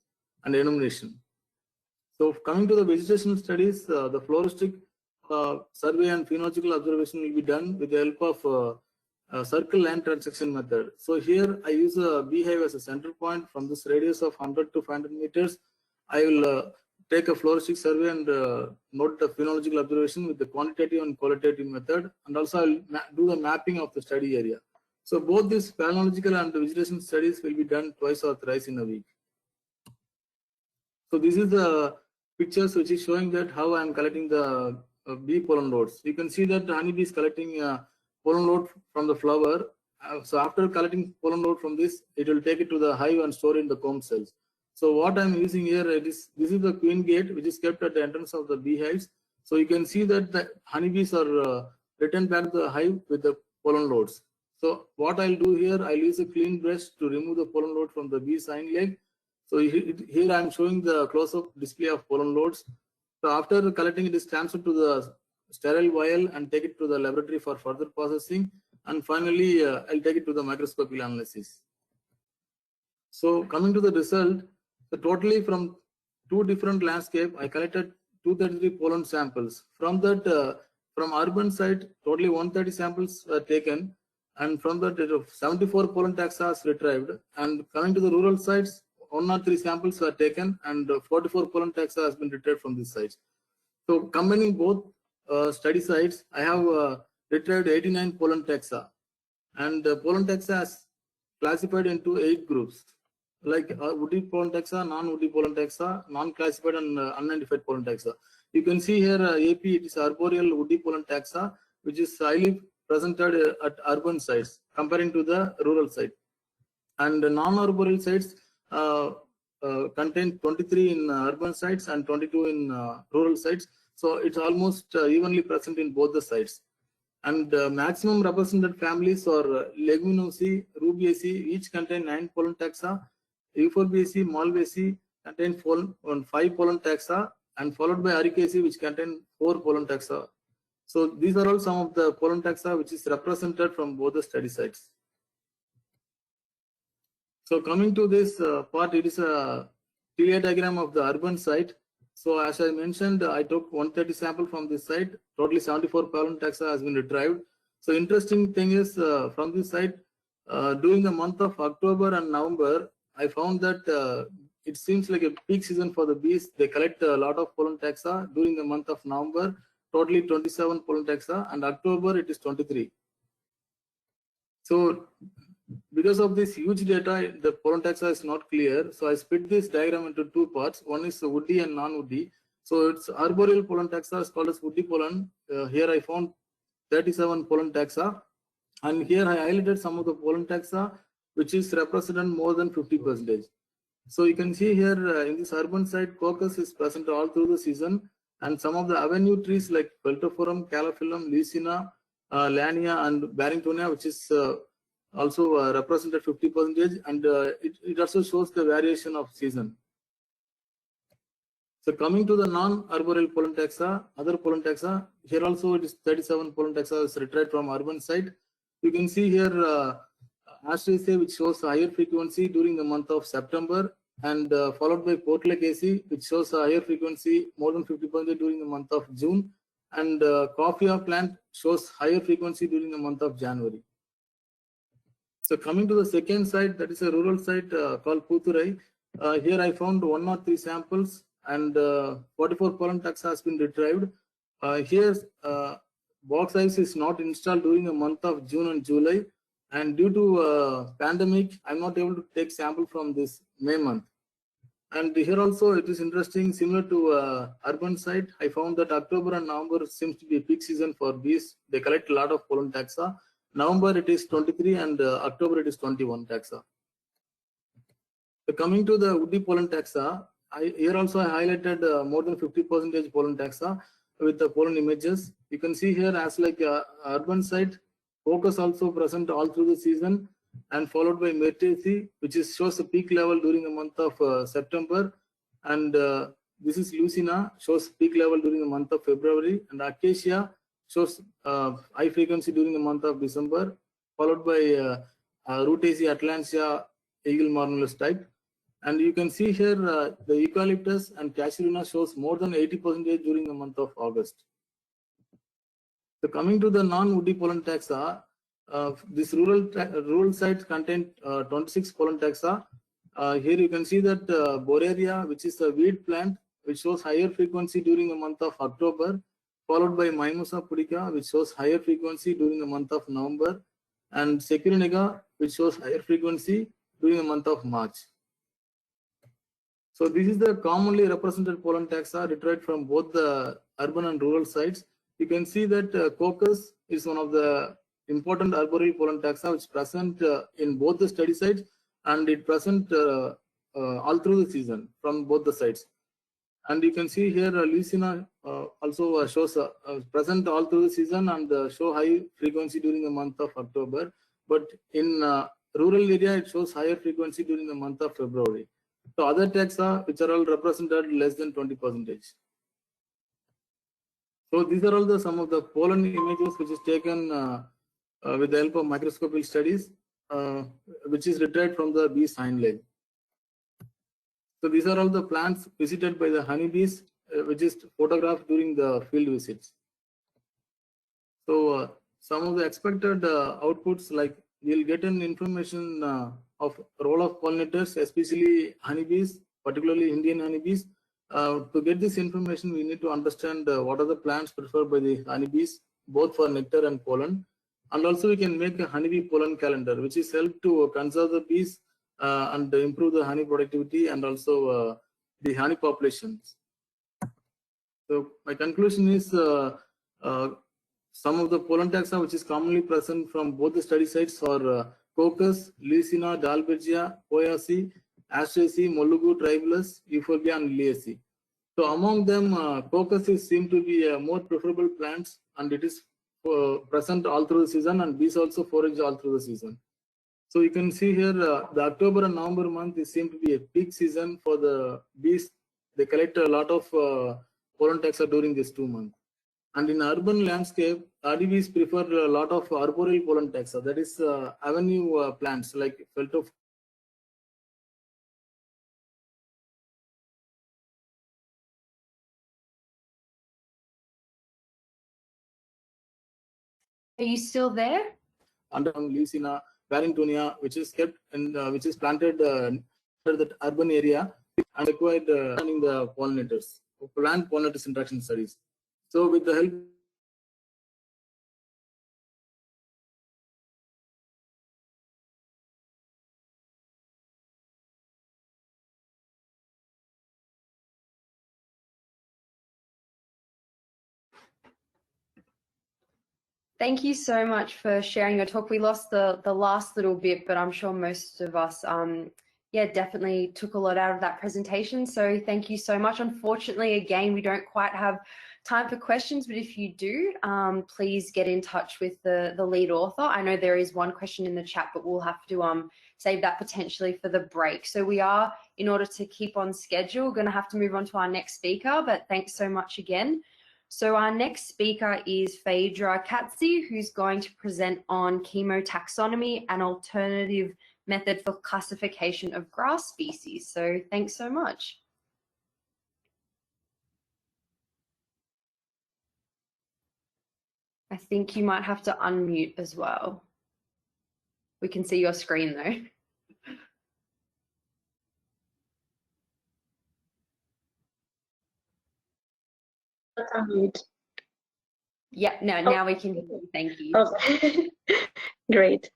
and enumeration. So coming to the vegetation studies, the floristic survey and phenological observation will be done with the help of circle land transaction method. So here I use a beehive as a center point. From this radius of 100 to 500 meters, I will take a floristic survey and note the phenological observation with the quantitative and qualitative method, and also I will do the mapping of the study area. So both these palynological and vegetation studies will be done twice or thrice in a week. So this is the pictures which is showing that how I am collecting the bee pollen loads. You can see that the honeybee is collecting pollen load from the flower. So after collecting pollen load from this, it will take it to the hive and store in the comb cells. So what I am using here is this is the queen gate which is kept at the entrance of the beehives. So you can see that the honeybees are returned back to the hive with the pollen loads. So what I'll do here, I'll use a clean brush to remove the pollen load from the bee's hind leg. So here I'm showing the close-up display of pollen loads. So after collecting, it is transferred to the sterile vial and take it to the laboratory for further processing. And finally, I'll take it to the microscopic analysis. So coming to the result, so totally from two different landscape, I collected 233 pollen samples. From that, from urban site, totally 130 samples were taken. And from that, 74 pollen taxa retrieved. And coming to the rural sites, 103 samples were taken and 44 pollen taxa has been retrieved from these sites. So combining both study sites, I have retrieved 89 pollen taxa. And pollen taxa is classified into 8 groups, like woody pollen taxa, non-woody pollen taxa, non-classified and unidentified pollen taxa. You can see here AP, it is arboreal woody pollen taxa, which is highly presented at urban sites comparing to the rural site. And non-arboreal sites contain 23 in urban sites and 22 in rural sites. So it's almost evenly present in both the sites. And maximum represented families are Leguminosae, Rubiaceae, each contain 9 pollen taxa. Euphorbiaceae, Malvaceae contain 5 pollen taxa, and followed by Ericaceae, which contain 4 pollen taxa. So these are all some of the pollen taxa which is represented from both the study sites. So coming to this part, it is a TIA diagram of the urban site. So as I mentioned, I took 130 sample from this site. Totally 74 pollen taxa has been retrieved. So interesting thing is from this site, during the month of October and November, I found that it seems like a peak season for the bees. They collect a lot of pollen taxa. During the month of November, totally 27 pollen taxa, and October it is 23. So because of this huge data, the pollen taxa is not clear. So I split this diagram into two parts. One is woody and non-woody. So it's arboreal pollen taxa is called as woody pollen. Here I found 37 pollen taxa, and here I highlighted some of the pollen taxa which is represented more than 50%. So you can see here in this urban site, crocus is present all through the season, and some of the avenue trees like Peltophorum, Calophyllum, Lucina, Lania, and Barringtonia, which is also represented 50%, and it also shows the variation of season. So coming to the non-arboreal pollen taxa, other pollen taxa, here also it is 37 pollen taxa is retrieved from urban site. You can see here Asteraceae, which shows higher frequency during the month of September, and followed by Portulaceae, which shows a higher frequency more than 50% during the month of June, and Coffea plant shows higher frequency during the month of January. So coming to the second site, that is a rural site called Puturai. Here I found 103 samples and 44 pollen taxa has been retrieved. Here box hives is not installed during the month of June and July, and due to pandemic, I'm not able to take sample from this May month. And here also it is interesting, similar to urban site. I found that October and November seems to be a peak season for bees. They collect a lot of pollen taxa. November it is 23 and October it is 21 taxa. So coming to the woody pollen taxa, here also I highlighted more than 50% pollen taxa with the pollen images. You can see here as like urban site, focus also present all through the season, and followed by Myrtaceae, which shows a peak level during the month of September, and this is Lucina, shows peak level during the month of February, and Acacia shows high frequency during the month of December, followed by Rutaceae atlantia, eagle marvelous type. And you can see here the eucalyptus and casuarina shows more than 80% during the month of August. So coming to the non-woody pollen taxa, this rural sites contain 26 pollen taxa. Here you can see that Boreria, which is a weed plant, which shows higher frequency during the month of October, followed by Mimosa pudica, which shows higher frequency during the month of November, and Securinega, which shows higher frequency during the month of March. So this is the commonly represented pollen taxa derived from both the urban and rural sites. You can see that Coccus is one of the important arboreal pollen taxa which present in both the study sites, and it present all through the season from both the sites. And you can see here Lucina also shows present all through the season and show high frequency during the month of October. But in rural area, it shows higher frequency during the month of February. So other taxa which are all represented less than 20%. So these are all some of the pollen images which is taken with the help of microscopic studies, which is retrieved from the bee's hind leg. So these are all the plants visited by the honeybees, which is photographed during the field visits. So some of the expected outputs, like we'll get an information of role of pollinators, especially honeybees, particularly Indian honeybees. To get this information, we need to understand what are the plants preferred by the honeybees, both for nectar and pollen. And also we can make a honeybee pollen calendar, which is help to conserve the bees and improve the honey productivity and also the honey populations. So my conclusion is some of the pollen taxa which is commonly present from both the study sites are Coccus, Lucina, Dalbergia, Poaceae, Asteraceae, Molugu, Tribulus, Euphorbia, and Liliaceae. So among them, Coccus is seen to be more preferable plants, and it is present all through the season, and bees also forage all through the season. So you can see here the October and November month is seem to be a peak season for the bees. They collect a lot of pollen taxa during these 2 months. And in urban landscape, honeybees prefer a lot of arboreal pollen taxa, that is avenue plants like Feltoph. Are you still there? Under Lucina, Barringtonia, which is kept and which is planted under the urban area and required running the pollinators, plant pollinators interaction studies. So with the help Thank you so much for sharing your talk. We lost the last little bit, but I'm sure most of us, yeah, definitely took a lot out of that presentation. So thank you so much. Unfortunately, again, we don't quite have time for questions, but if you do, please get in touch with the lead author. I know there is one question in the chat, but we'll have to save that potentially for the break. So we are, in order to keep on schedule, going to have to move on to our next speaker, but thanks so much again. So our next speaker is Phaedra Katsi, who's going to present on chemotaxonomy, an alternative method for classification of grass species. So thanks so much. I think you might have to unmute as well. We can see your screen though. Unmute. Yeah, now we can hear you. Thank you. Okay. Great.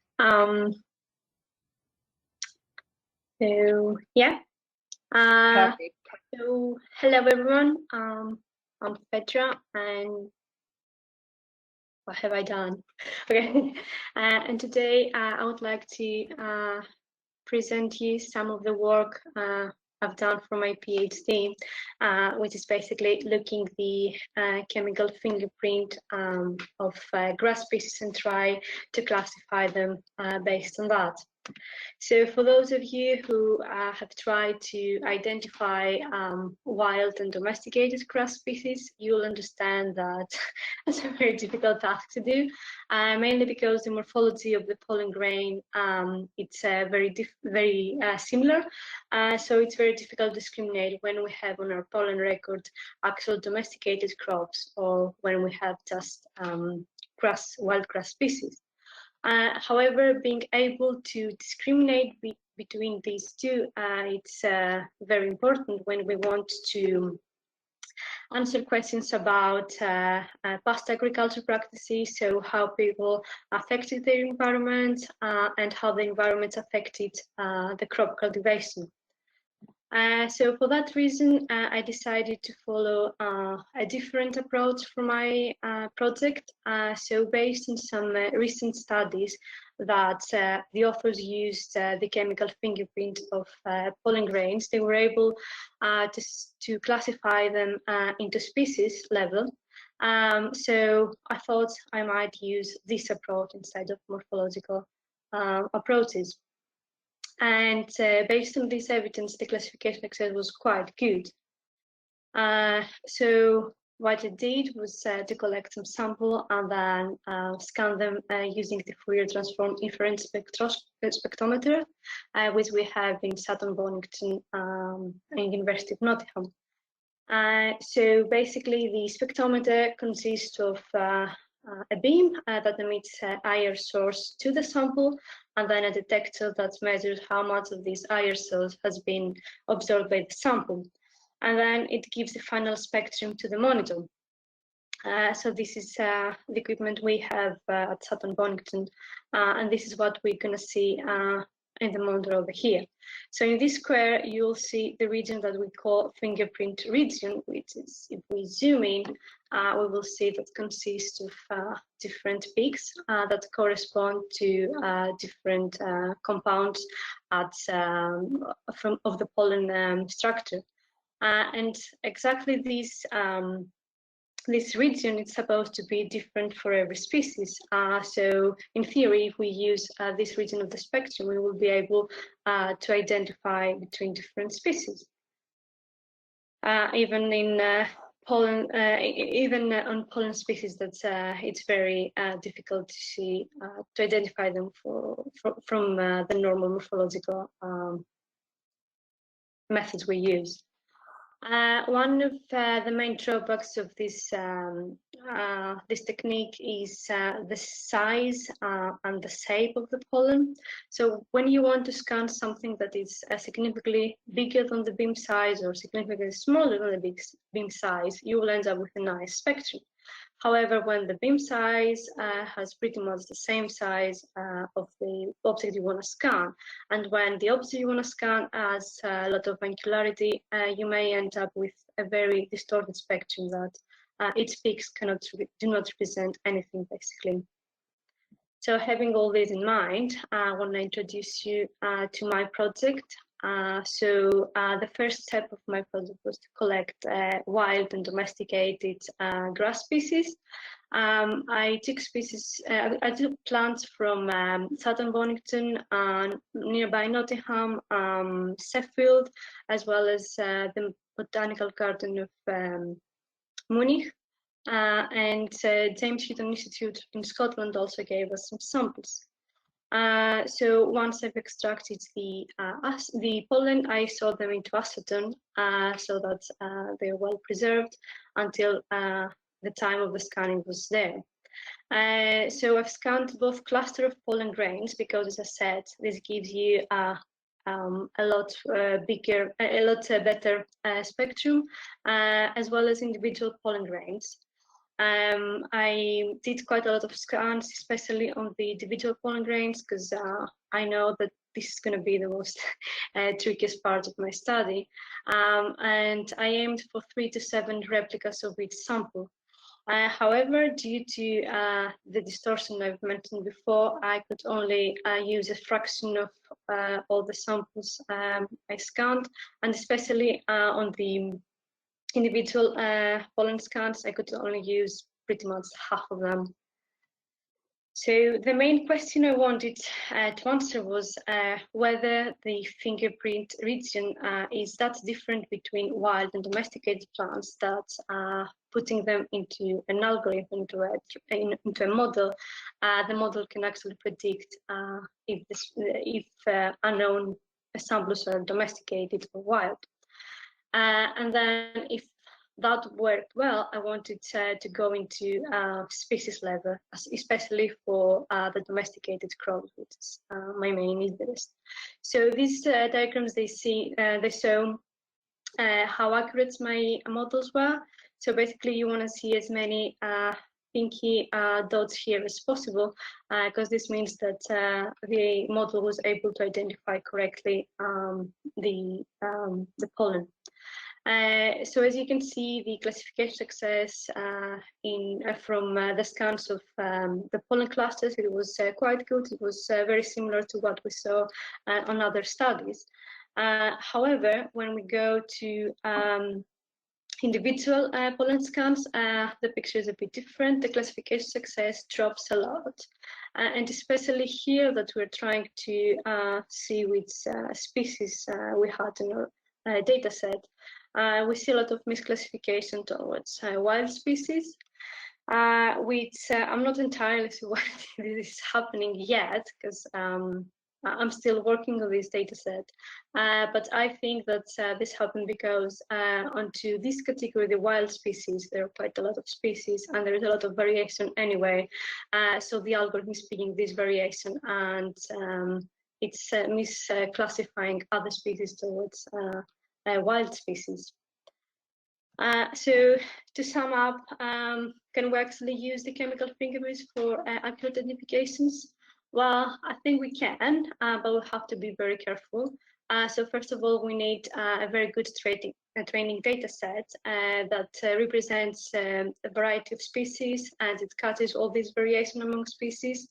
So yeah, Perfect. So, hello everyone. I'm Petra, and what have I done? Okay, and today I would like to present you some of the work I've done for my PhD, which is basically looking the chemical fingerprint of grass species and try to classify them based on that. So for those of you who have tried to identify wild and domesticated grass species, you'll understand that it's a very difficult task to do, mainly because the morphology of the pollen grain it's very similar. So it's very difficult to discriminate when we have on our pollen record actual domesticated crops or when we have just wild grass species. However, being able to discriminate between these two, it's very important when we want to answer questions about past agriculture practices, so how people affected their environment and how the environment affected the crop cultivation. So for that reason, I decided to follow a different approach for my project. So based on some recent studies that the authors used the chemical fingerprint of pollen grains, they were able to classify them into species level. So I thought I might use this approach instead of morphological approaches. And based on this evidence, the classification exercise was quite good. So what I did was to collect some sample and then scan them using the Fourier transform infrared spectrometer, which we have in Sutton Bonington in University of Nottingham. So basically, the spectrometer consists of a beam that emits IR source to the sample, and then a detector that measures how much of this IR source has been absorbed by the sample. And then it gives the final spectrum to the monitor. So this is the equipment we have at Sutton Bonington, and this is what we're going to see in the monitor over here. So in this square, you'll see the region that we call fingerprint region, which is, if we zoom in, we will see that consists of different peaks that correspond to different compounds of the pollen structure. And exactly this region is supposed to be different for every species. So in theory, if we use this region of the spectrum, we will be able to identify between different species. Even in pollen, even on pollen species, that it's very difficult to see to identify them from the normal morphological methods we use. One of the main drawbacks of this this technique is the size and the shape of the pollen. So when you want to scan something that is significantly bigger than the beam size or significantly smaller than the beam size, you will end up with a nice spectrum. However, when the beam size has pretty much the same size of the object you want to scan, and when the object you want to scan has a lot of angularity, you may end up with a very distorted spectrum that its peaks do not represent anything, basically. So having all this in mind, I want to introduce you to my project. So the first step of my project was to collect wild and domesticated grass species. I took plants from Sutton Bonington, nearby Nottingham, Sheffield, as well as the Botanical Garden of Munich. And James Hutton Institute in Scotland also gave us some samples. So once I've extracted the pollen, I sort them into acetone so that they're well preserved until the time of the scanning was there. So I've scanned both cluster of pollen grains because, as I said, this gives you a lot better spectrum, as well as individual pollen grains. I did quite a lot of scans, especially on the individual pollen grains, because I know that this is going to be the most trickiest part of my study. And I aimed for 3 to 7 replicas of each sample. However, due to the distortion I've mentioned before, I could only use a fraction of all the samples I scanned, and especially on the individual pollen scans, I could only use pretty much half of them. So the main question I wanted to answer was whether the fingerprint region is that different between wild and domesticated plants that putting them into an algorithm, into a model, the model can actually predict if unknown samples are domesticated or wild. And then if that worked well, I wanted to go into species level, especially for the domesticated crows, which is my main interest. So these diagrams, they show how accurate my models were. So basically, you want to see as many pinky dots here as possible, because this means that the model was able to identify correctly the pollen. So as you can see, the classification success from the scans of the pollen clusters, it was quite good. It was very similar to what we saw on other studies. However, when we go to individual pollen scans, the picture is a bit different. The classification success drops a lot. And especially here that we're trying to see which species we had in our data set. We see a lot of misclassification towards wild species, which I'm not entirely sure why this is happening yet, because I'm still working on this data set. But I think that this happened because onto this category, the wild species, there are quite a lot of species and there is a lot of variation anyway. So the algorithm is picking this variation and it's misclassifying other species towards wild species. So to sum up, can we actually use the chemical fingerprints for accurate identifications? Well, I think we can, but we'll have to be very careful. So first of all, we need a very good training data set that represents a variety of species, and it catches all this variation among species,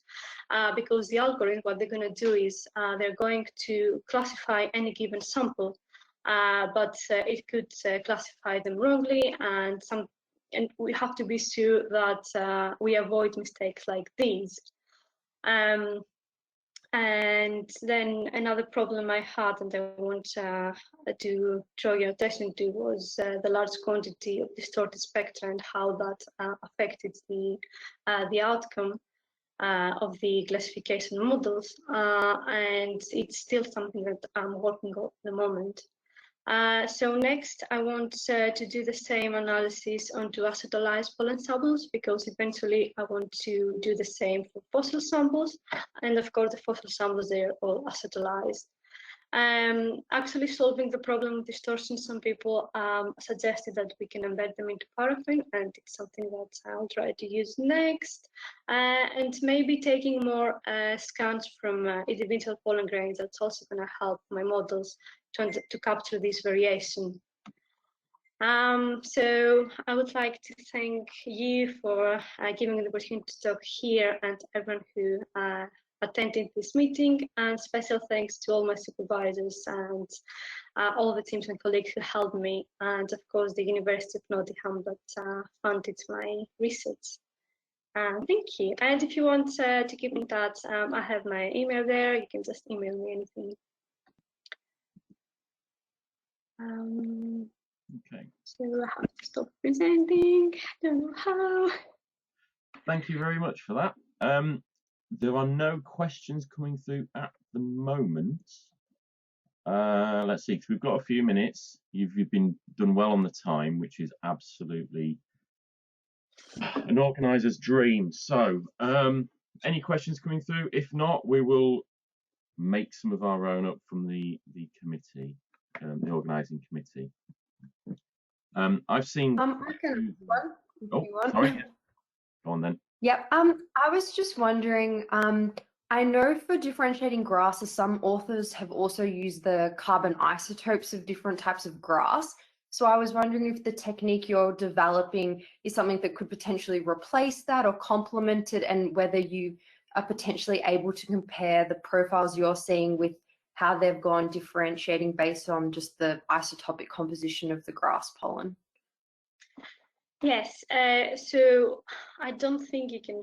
because the algorithm, what they're going to do is they're going to classify any given sample, but it could classify them wrongly, and we have to be sure that we avoid mistakes like these. And then another problem I had, and I want to draw your attention to, was the large quantity of distorted spectra and how that affected the outcome of the classification models. And it's still something that I'm working on at the moment. So next, I want to do the same analysis onto acetalized pollen samples, because eventually I want to do the same for fossil samples. And of course, the fossil samples, they're all acetalized. Actually solving the problem of distortion, some people suggested that we can embed them into paraffin, and it's something that I'll try to use next. And maybe taking more scans from individual pollen grains, that's also going to help my models to capture this variation. So I would like to thank you for giving me the opportunity to talk here, and everyone who attended this meeting, and special thanks to all my supervisors and all the teams and colleagues who helped me, and of course the University of Nottingham that funded my research. Thank you. And if you want to keep in touch, I have my email there. You can just email me anything. Okay. So I have to stop presenting. I don't know how. Thank you very much for that. There are no questions coming through at the moment. Let's see, because we've got a few minutes. You've been done well on the time, which is absolutely an organizer's dream. So, any questions coming through? If not, we will make some of our own up from the committee, the organizing committee. I've seen. I can one. Oh, sorry. Go on then. Yep. I was just wondering, I know for differentiating grasses, some authors have also used the carbon isotopes of different types of grass. So I was wondering if the technique you're developing is something that could potentially replace that or complement it, and whether you are potentially able to compare the profiles you're seeing with how they've gone differentiating based on just the isotopic composition of the grass pollen. Yes, so I don't think you can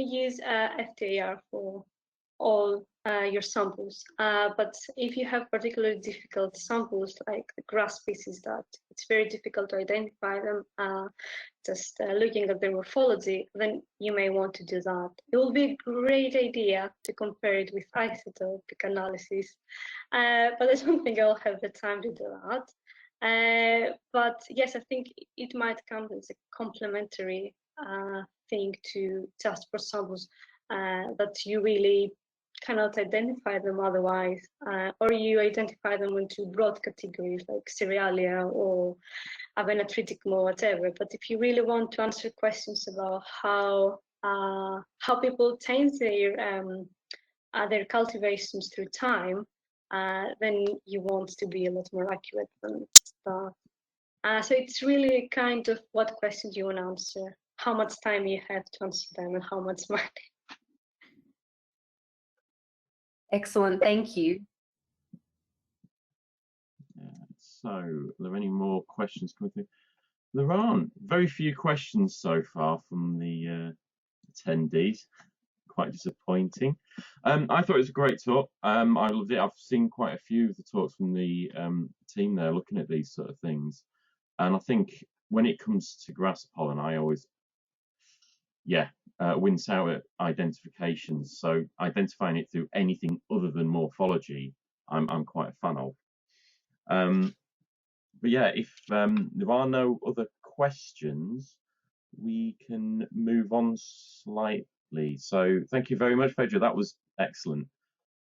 use FTIR for all your samples, but if you have particularly difficult samples like the grass species that it's very difficult to identify them just looking at their morphology, then you may want to do that. It will be a great idea to compare it with isotopic analysis, but I don't think I'll have the time to do that. But yes, I think it might come as a complementary thing to just for samples that you really cannot identify them otherwise, or you identify them into broad categories like cerealia or Avenatriticum or whatever. But if you really want to answer questions about how people change their cultivations through time, then you want to be a lot more accurate than that. So it's really kind of what questions you want to answer, how much time you have to answer them, and how much money. Excellent, thank you. So, are there any more questions coming through? There aren't. Very few questions so far from the attendees. Quite disappointing. I thought it was a great talk. I loved it. I've seen quite a few of the talks from the team there looking at these sort of things. And I think when it comes to grass pollen, I always, wince out at identifications. So identifying it through anything other than morphology, I'm quite a fan of. But yeah, if there are no other questions, we can move on slightly. So thank you very much, Pedro. That was excellent.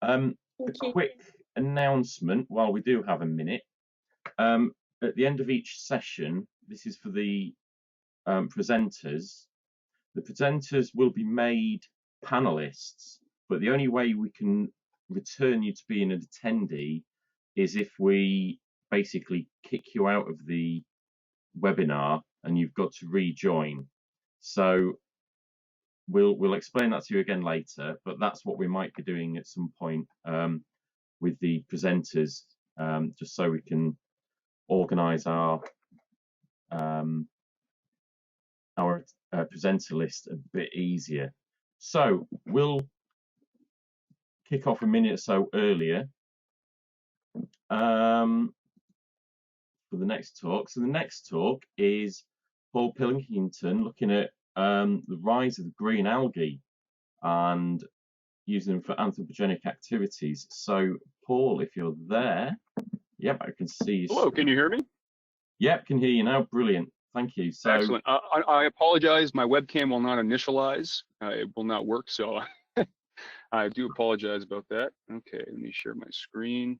A quick announcement while we do have a minute. At the end of each session, this is for the presenters. The presenters will be made panelists, but the only way we can return you to being an attendee is if we basically kick you out of the webinar and you've got to rejoin. So we'll explain that to you again later, but that's what we might be doing at some point with the presenters, just so we can organize our presenter list a bit easier. So we'll kick off a minute or so earlier for the next talk. So the next talk is Paul Pilkington looking at the rise of green algae and using them for anthropogenic activities. So Paul, if you're there, yep, I can see you. Hello, can you hear me? Yep, can hear you now. Brilliant. Thank you. So excellent. I apologize. My webcam will not initialize. It will not work. So I do apologize about that. Okay, let me share my screen.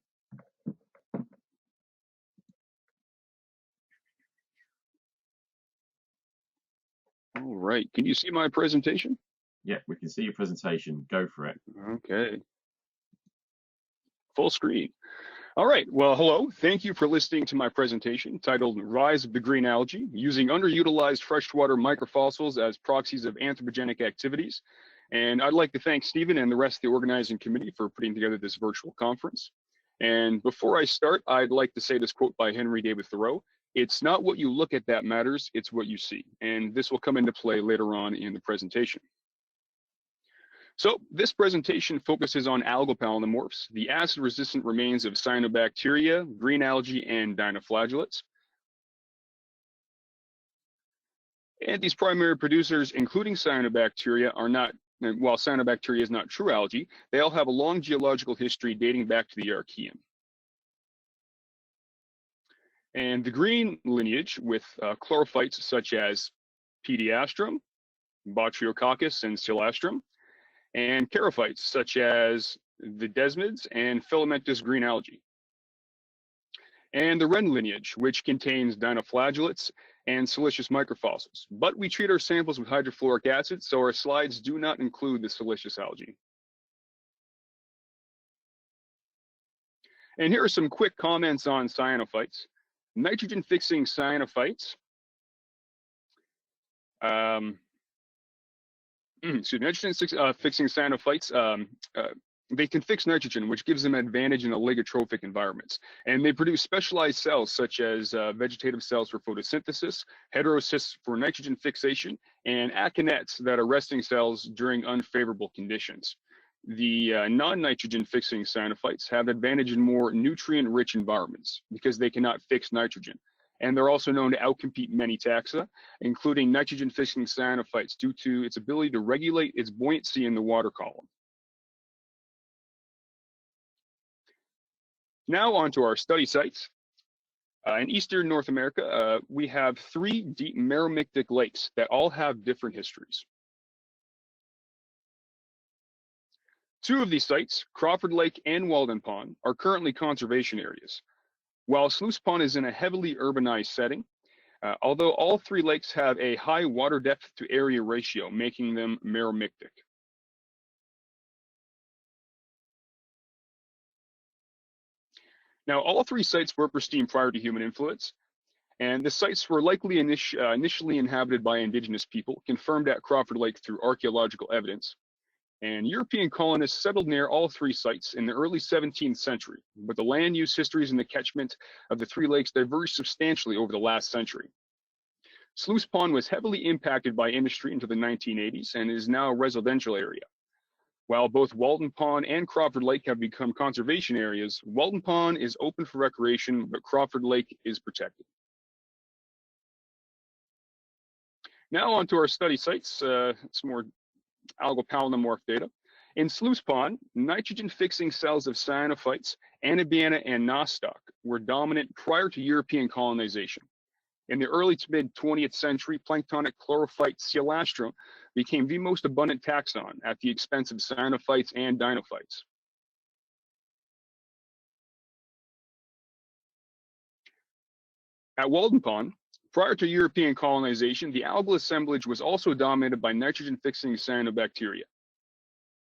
All right. Can you see my presentation? Yeah, we can see your presentation. Go for it. Okay. Full screen. All right. Well, hello. Thank you for listening to my presentation titled Rise of the Green Algae, Using Underutilized Freshwater Microfossils as Proxies of Anthropogenic Activities. And I'd like to thank Stephen and the rest of the organizing committee for putting together this virtual conference. And before I start, I'd like to say this quote by Henry David Thoreau: "It's not what you look at that matters, it's what you see." And this will come into play later on in the presentation. So this presentation focuses on algal polynomorphs, the acid-resistant remains of cyanobacteria, green algae, and dinoflagellates. And these primary producers, including cyanobacteria, are not, while cyanobacteria is not true algae, they all have a long geological history dating back to the Archean. And the green lineage with chlorophytes such as Pediastrum, Botryococcus, and Silastrum, and charophytes such as the desmids and filamentous green algae. And the wren lineage, which contains dinoflagellates and siliceous microfossils. But we treat our samples with hydrofluoric acid, so our slides do not include the siliceous algae. And here are some quick comments on cyanophytes. Nitrogen-fixing cyanophytes nitrogen-fixing cyanophytes, they can fix nitrogen, which gives them an advantage in oligotrophic environments. And they produce specialized cells, such as vegetative cells for photosynthesis, heterocysts for nitrogen fixation, and akinets that are resting cells during unfavorable conditions. The non-nitrogen fixing cyanophytes have advantage in more nutrient-rich environments because they cannot fix nitrogen. And they're also known to outcompete many taxa, including nitrogen-fixing cyanophytes, due to its ability to regulate its buoyancy in the water column. Now on to our study sites. In eastern North America, we have 3 deep meromictic lakes that all have different histories. 2 of these sites, Crawford Lake and Walden Pond, are currently conservation areas, while Sluice Pond is in a heavily urbanized setting, although all 3 lakes have a high water depth to area ratio, making them meromictic. Now, all 3 sites were pristine prior to human influence, and the sites were likely initially inhabited by indigenous people, confirmed at Crawford Lake through archaeological evidence. And European colonists settled near all 3 sites in the early 17th century, but the land use histories and the catchment of the 3 lakes diverged substantially over the last century. Sluice Pond was heavily impacted by industry into the 1980s and is now a residential area. While both Walden Pond and Crawford Lake have become conservation areas, Walden Pond is open for recreation, but Crawford Lake is protected. Now on to our study sites. It's more algal palynomorph data. In Sluice Pond, nitrogen-fixing cells of cyanophytes, Anabaena and nostoc were dominant prior to European colonization. In the early to mid-20th century, planktonic chlorophyte Coelastrum became the most abundant taxon at the expense of cyanophytes and dinophytes. At Walden Pond, prior to European colonization, the algal assemblage was also dominated by nitrogen-fixing cyanobacteria.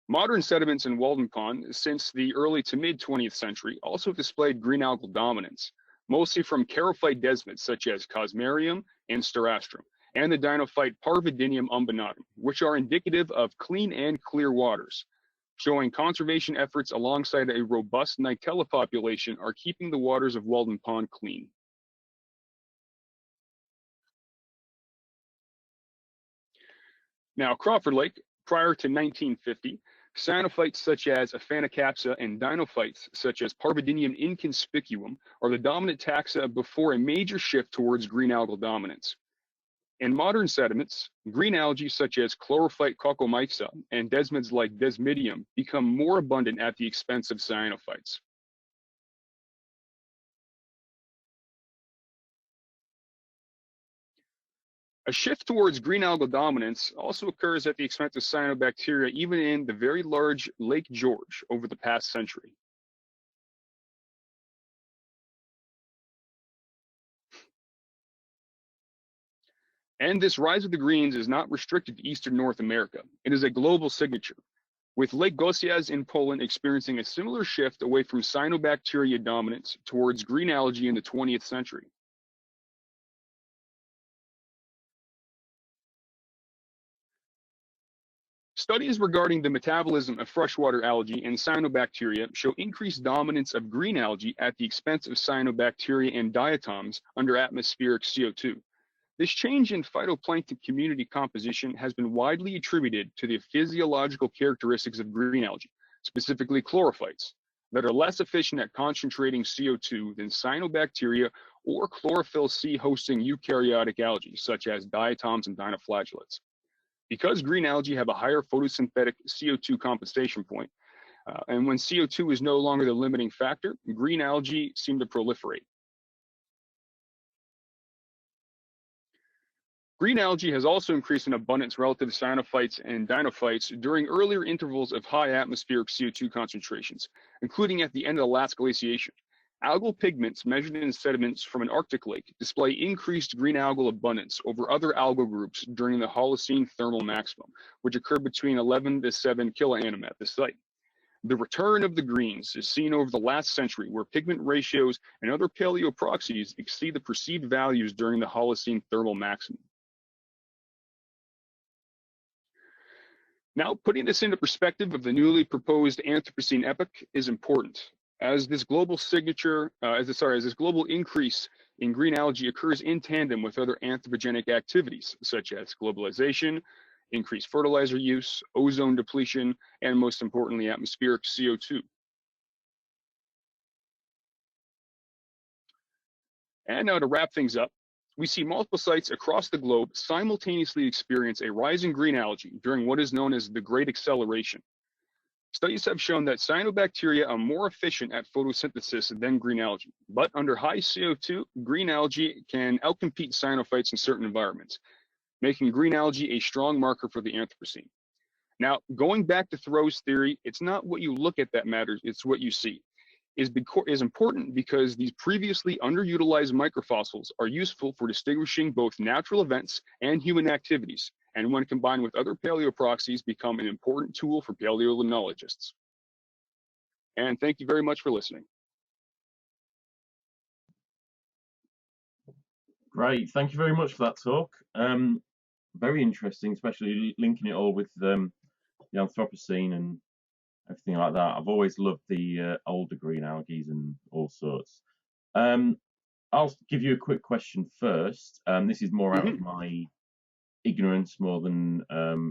Modern sediments in Walden Pond since the early to mid-20th century also displayed green algal dominance, mostly from charophyte desmids such as Cosmarium and Sterastrum, and the dinophyte Parvidinium umbanatum, which are indicative of clean and clear waters, showing conservation efforts alongside a robust Nitella population are keeping the waters of Walden Pond clean. Now, Crawford Lake, prior to 1950, cyanophytes such as Aphanicapsa and dinophytes such as Parvidinium inconspicuum are the dominant taxa before a major shift towards green algal dominance. In modern sediments, green algae such as chlorophyte Cocomyxa and desmids like Desmidium become more abundant at the expense of cyanophytes. A shift towards green algal dominance also occurs at the expense of cyanobacteria even in the very large Lake George over the past century. And this rise of the greens is not restricted to Eastern North America. It is a global signature, with Lake Gosiaz in Poland experiencing a similar shift away from cyanobacteria dominance towards green algae in the 20th century. Studies regarding the metabolism of freshwater algae and cyanobacteria show increased dominance of green algae at the expense of cyanobacteria and diatoms under atmospheric CO2. This change in phytoplankton community composition has been widely attributed to the physiological characteristics of green algae, specifically chlorophytes, that are less efficient at concentrating CO2 than cyanobacteria or chlorophyll C hosting eukaryotic algae, such as diatoms and dinoflagellates. Because green algae have a higher photosynthetic CO2 compensation point, and when CO2 is no longer the limiting factor, green algae seem to proliferate. Green algae has also increased in abundance relative to cyanophytes and dinophytes during earlier intervals of high atmospheric CO2 concentrations, including at the end of the last glaciation. Algal pigments measured in sediments from an Arctic lake display increased green algal abundance over other algal groups during the Holocene thermal maximum, which occurred between 11 to 7 kiloannum at the site. The return of the greens is seen over the last century, where pigment ratios and other paleoproxies exceed the perceived values during the Holocene thermal maximum. Now, putting this into perspective of the newly proposed Anthropocene epoch is important, as this global this global increase in green algae occurs in tandem with other anthropogenic activities, such as globalization, increased fertilizer use, ozone depletion, and most importantly, atmospheric CO2. And now to wrap things up, we see multiple sites across the globe simultaneously experience a rise in green algae during what is known as the Great Acceleration. Studies have shown that cyanobacteria are more efficient at photosynthesis than green algae, but under high CO2, green algae can outcompete cyanophytes in certain environments, making green algae a strong marker for the Anthropocene. Now, going back to Thoreau's theory, it's not what you look at that matters, it's what you see. Is important because these previously underutilized microfossils are useful for distinguishing both natural events and human activities, and when combined with other paleoproxies, become an important tool for paleolimnologists. And thank you very much for listening. Great, thank you very much for that talk. Very interesting, especially linking it all with the Anthropocene and everything like that. I've always loved the older green algae and all sorts. I'll give you a quick question first. This is more out of my ignorance more than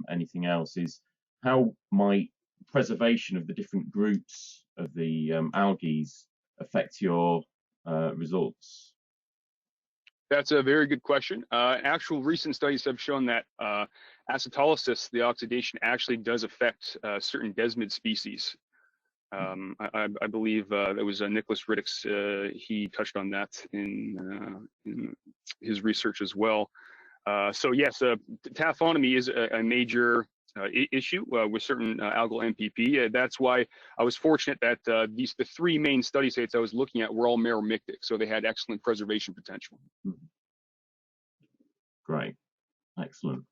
anything else, is how might preservation of the different groups of the algae affect your results? That's a very good question. Actual recent studies have shown that acetolysis, the oxidation, actually does affect certain desmid species. I believe that was Nicholas Riddick's, he touched on that in his research as well. So yes, taphonomy is a major issue with certain algal MPP. That's why I was fortunate that the three main study sites I was looking at were all meromictic, so they had excellent preservation potential. Great, excellent.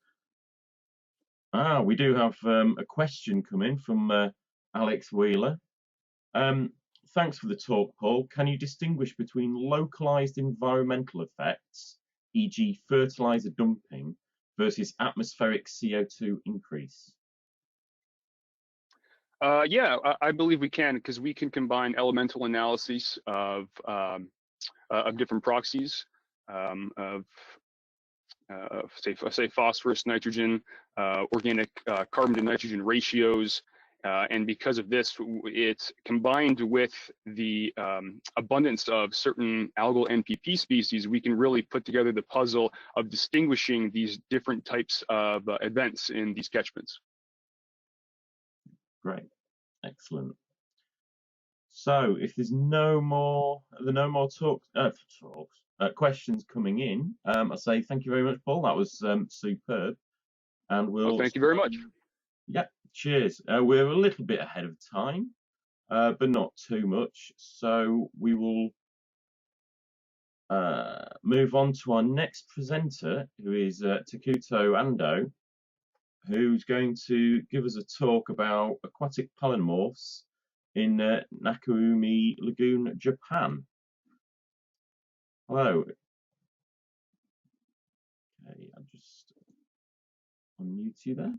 We do have a question come in from Alex Wheeler. Thanks for the talk, Paul. Can you distinguish between localized environmental effects, e.g. fertilizer dumping, versus atmospheric CO2 increase? Yeah, I believe we can, because we can combine elemental analyses of different proxies, say phosphorus, nitrogen, organic carbon to nitrogen ratios, and because of this, it's combined with the abundance of certain algal NPP species, we can really put together the puzzle of distinguishing these different types of events in these catchments. Great, excellent. So if there's no more questions coming in, I say thank you very much, Paul. That was superb, and we'll. Thank you very much. Yeah, cheers. We're a little bit ahead of time, but not too much. So we will move on to our next presenter, who is Takuto Ando, who's going to give us a talk about aquatic polymorphs in Nakumi Lagoon, Japan. Hello. Okay, I'll just unmute you there.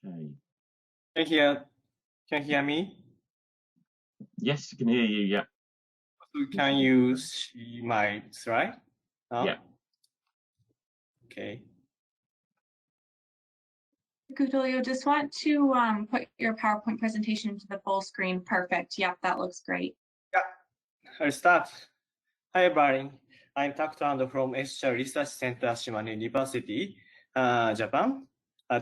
Okay. Can you hear me? Yes, I can hear you, yeah. Can you see my slide? Yeah. Okay. Takuto, you just want to put your PowerPoint presentation into the full screen. Perfect. Yep, that looks great. Yeah, I'll start. Hi, everybody. I'm Takuto Ando from SCHAR Research Center, Shimane University, Japan.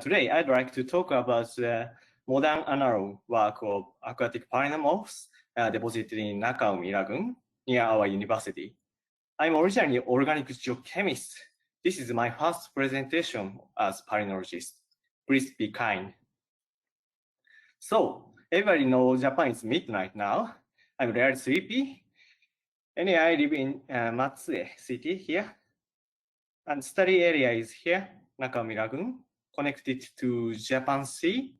Today, I'd like to talk about the modern analog work of aquatic polymorphs deposited in Nakumi Lagoon near our university. I'm originally an organic geochemist. This is my first presentation as palynologist. Please be kind. So, everybody knows Japan is midnight now. I'm really sleepy. Anyway, I live in Matsue city here. And study area is here, Nakami Lagoon, connected to Japan Sea.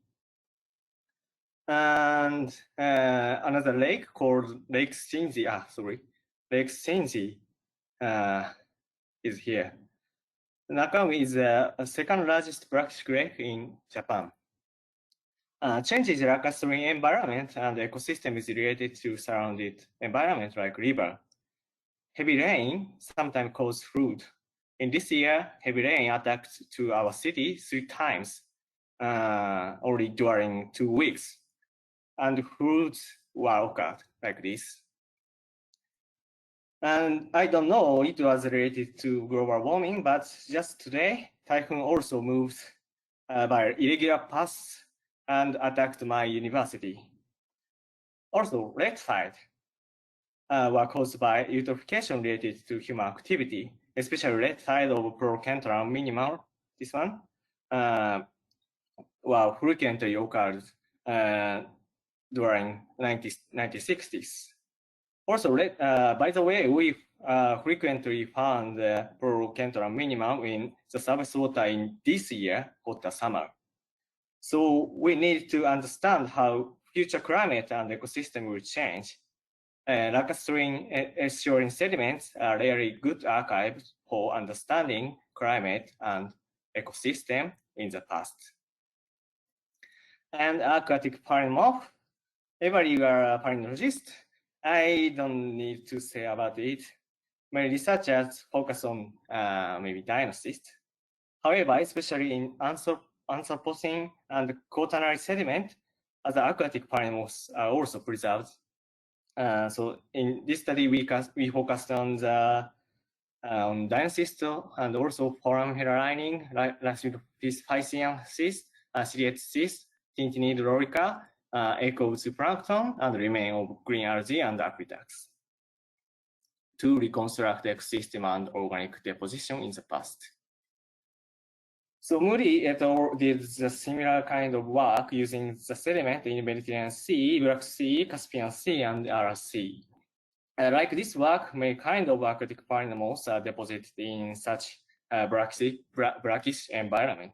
And another lake called Lake Shinji, Lake Shinji is here. Nakami is the second largest brackish lake in Japan. Changes in lacustrine environment and ecosystem is related to surrounded environment like river. Heavy rain sometimes causes flood. In this year, heavy rain attacked to our city 3 times, only during 2 weeks. And floods were occurred like this. And I don't know it was related to global warming, but just today, typhoon also moved by irregular paths and attacked my university. Also, red tide were caused by eutrophication related to human activity, especially red tide of Procantron minimal, this one, were frequently occurred during 1960s. Also, by the way, we frequently found the Procantron minimum in the surface water in this year, hotter summer. So we need to understand how future climate and ecosystem will change. Lacustrine estuarine sediments are really good archives for understanding climate and ecosystem in the past. And aquatic polymorph, everybody you are a palynologist, I don't need to say about it. Many researchers focus on maybe dinocyst. However, especially in Anthropocene and quaternary sediment, other aquatic polymorphs are also preserved. So in this study, we focused on the dinocyst and also foramen lining, Piscian cyst, ciliate cyst, tintinid lorica, echo zooplankton, and remain of green algae and aqueducts to reconstruct ecosystem and organic deposition in the past. So Moody et al. Did the similar kind of work using the sediment in Mediterranean Sea, Black Sea, Caspian Sea, and Aral Sea. Like this work, many kind of aquatic polymorphs are deposited in such brackish environment.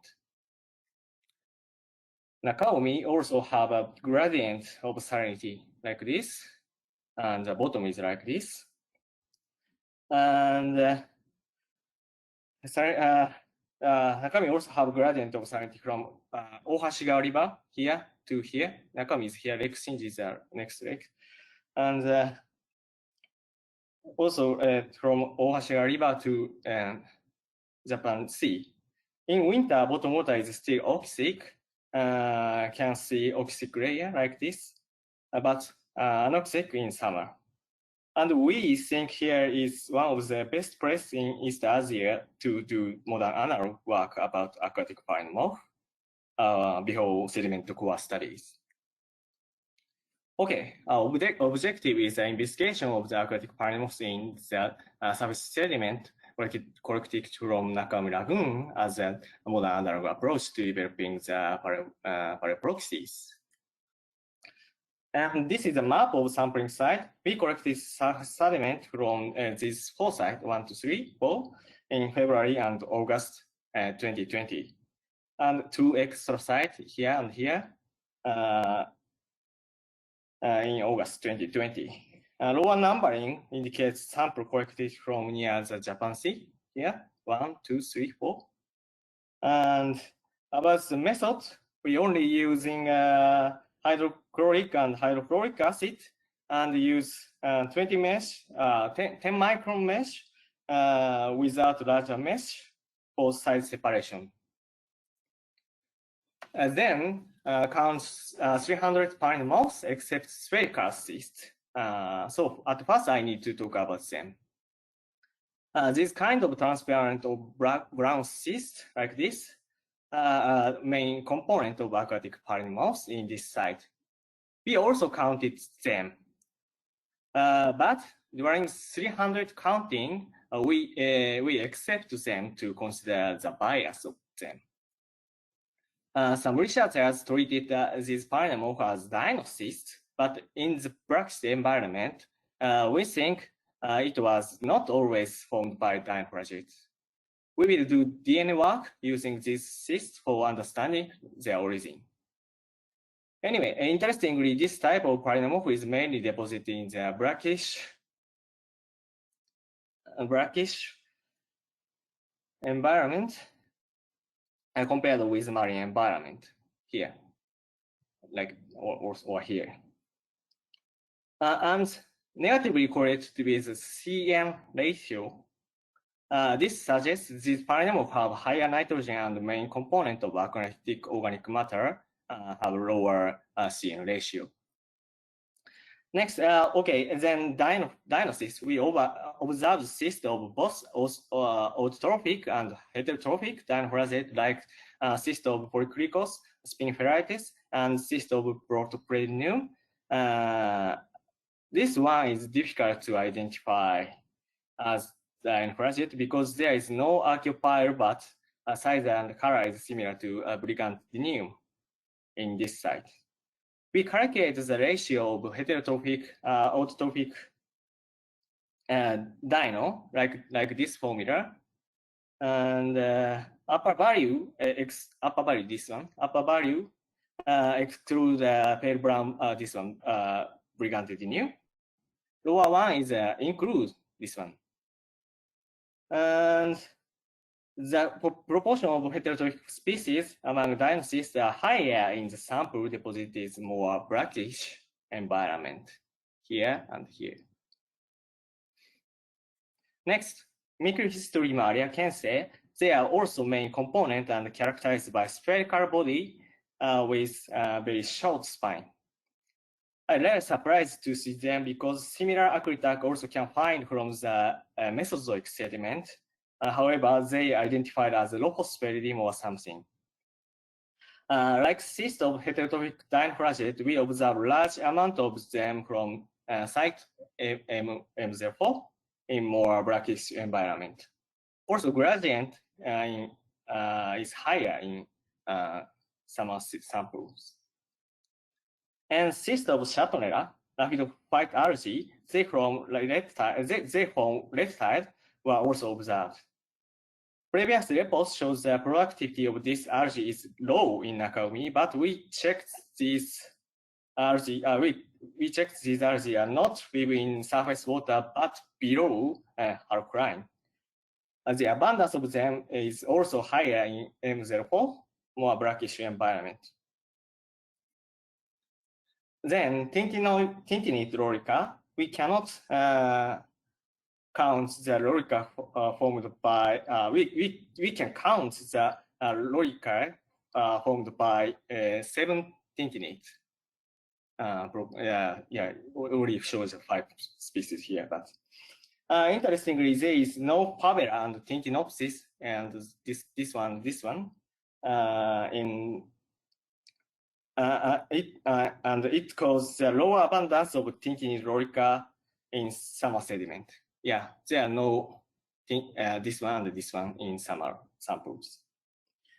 Nakaomi also have a gradient of salinity like this, and the bottom is like this. And Nakami also have gradient of salinity from Ohashigawa River here to here. Nakami is here, Lake Shinji is the next lake. And also from Ohashigawa River to Japan Sea. In winter, bottom water is still oxic. Can see oxic layer like this, but anoxic in summer. And we think here is one of the best place in East Asia to do modern analog work about aquatic polymorph before sediment core studies. Okay, our objective is the investigation of the aquatic polymorphs in the surface sediment collected from Nakami Lagoon as a modern analog approach to developing the paleoproxies. And this is a map of sampling site. We collected sediment from these 4 sites, 1, 2, 3, 4, in February and August 2020. And 2 extra sites here and here in August 2020. Lower numbering indicates sample collected from near the Japan Sea. Here, 1, 2, 3, 4. And about the method, we only using hydrochloric and hydrofluoric acid and use 20 mesh, 10 micron mesh without larger mesh for size separation. Then counts 300 polymorphs except spherical cyst. So at first I need to talk about them. This kind of transparent or brown cyst like this main component of aquatic polymorphs in this site. We also counted them. But during 300 counting, we accept them to consider the bias of them. Some researchers treated these polymorphs as dinocysts, but in the practice environment, we think it was not always formed by dinochragids. We will do DNA work using these cysts for understanding their origin. Anyway, interestingly, this type of polymorph is mainly deposited in the brackish environment compared with marine environment here, like or here. And negatively correlated with the CN ratio, this suggests these polymorphs have higher nitrogen and the main component of acritic organic matter have lower CN ratio. Next, okay, then dinocysts, we observe cysts of both autotrophic and heterotrophic dinochrasid, like cyst of polycricos, spiniferitis, and cyst of protopredinium. This one is difficult to identify as dinochrasid because there is no occupier, but size and color is similar to brigantinium in this site. We calculate the ratio of heterotrophic, autotrophic dino, like this formula, and upper value, this one, upper value exclude pale brown, this one, brigantinium. Lower one is include this one. And the proportion of heterotrophic species among dinocysts are higher in the sample deposited in more brackish environment, here and here. Next, microhistory area can say they are also main component and characterized by spherical body with very short spine. I'm really surprised to see them because similar acritac also can find from the Mesozoic sediment. However, they identified as a Lophospheridium or something. Like cysts of heterotrophic dinochrasid, we observe large amount of them from site M04 in more brackish environment. Also, gradient is higher in some samples. And cysts of Chatonella, rapid-white algae, they from reptile were also observed. Previous reports shows the productivity of this algae is low in Nakagumi, but we checked these algae. We checked these algae are not living in surface water, but below alkaline. The abundance of them is also higher in M04, more brackish environment. Then tintinate lorica, we cannot count the lorica formed by, we can count the lorica formed by 7 tintinate. Only shows 5 species here, but interestingly, there is no pavera and tintinopsis, and this one, and it causes the lower abundance of tintinate lorica in summer sediment. Yeah, there are no this one and this one in summer samples.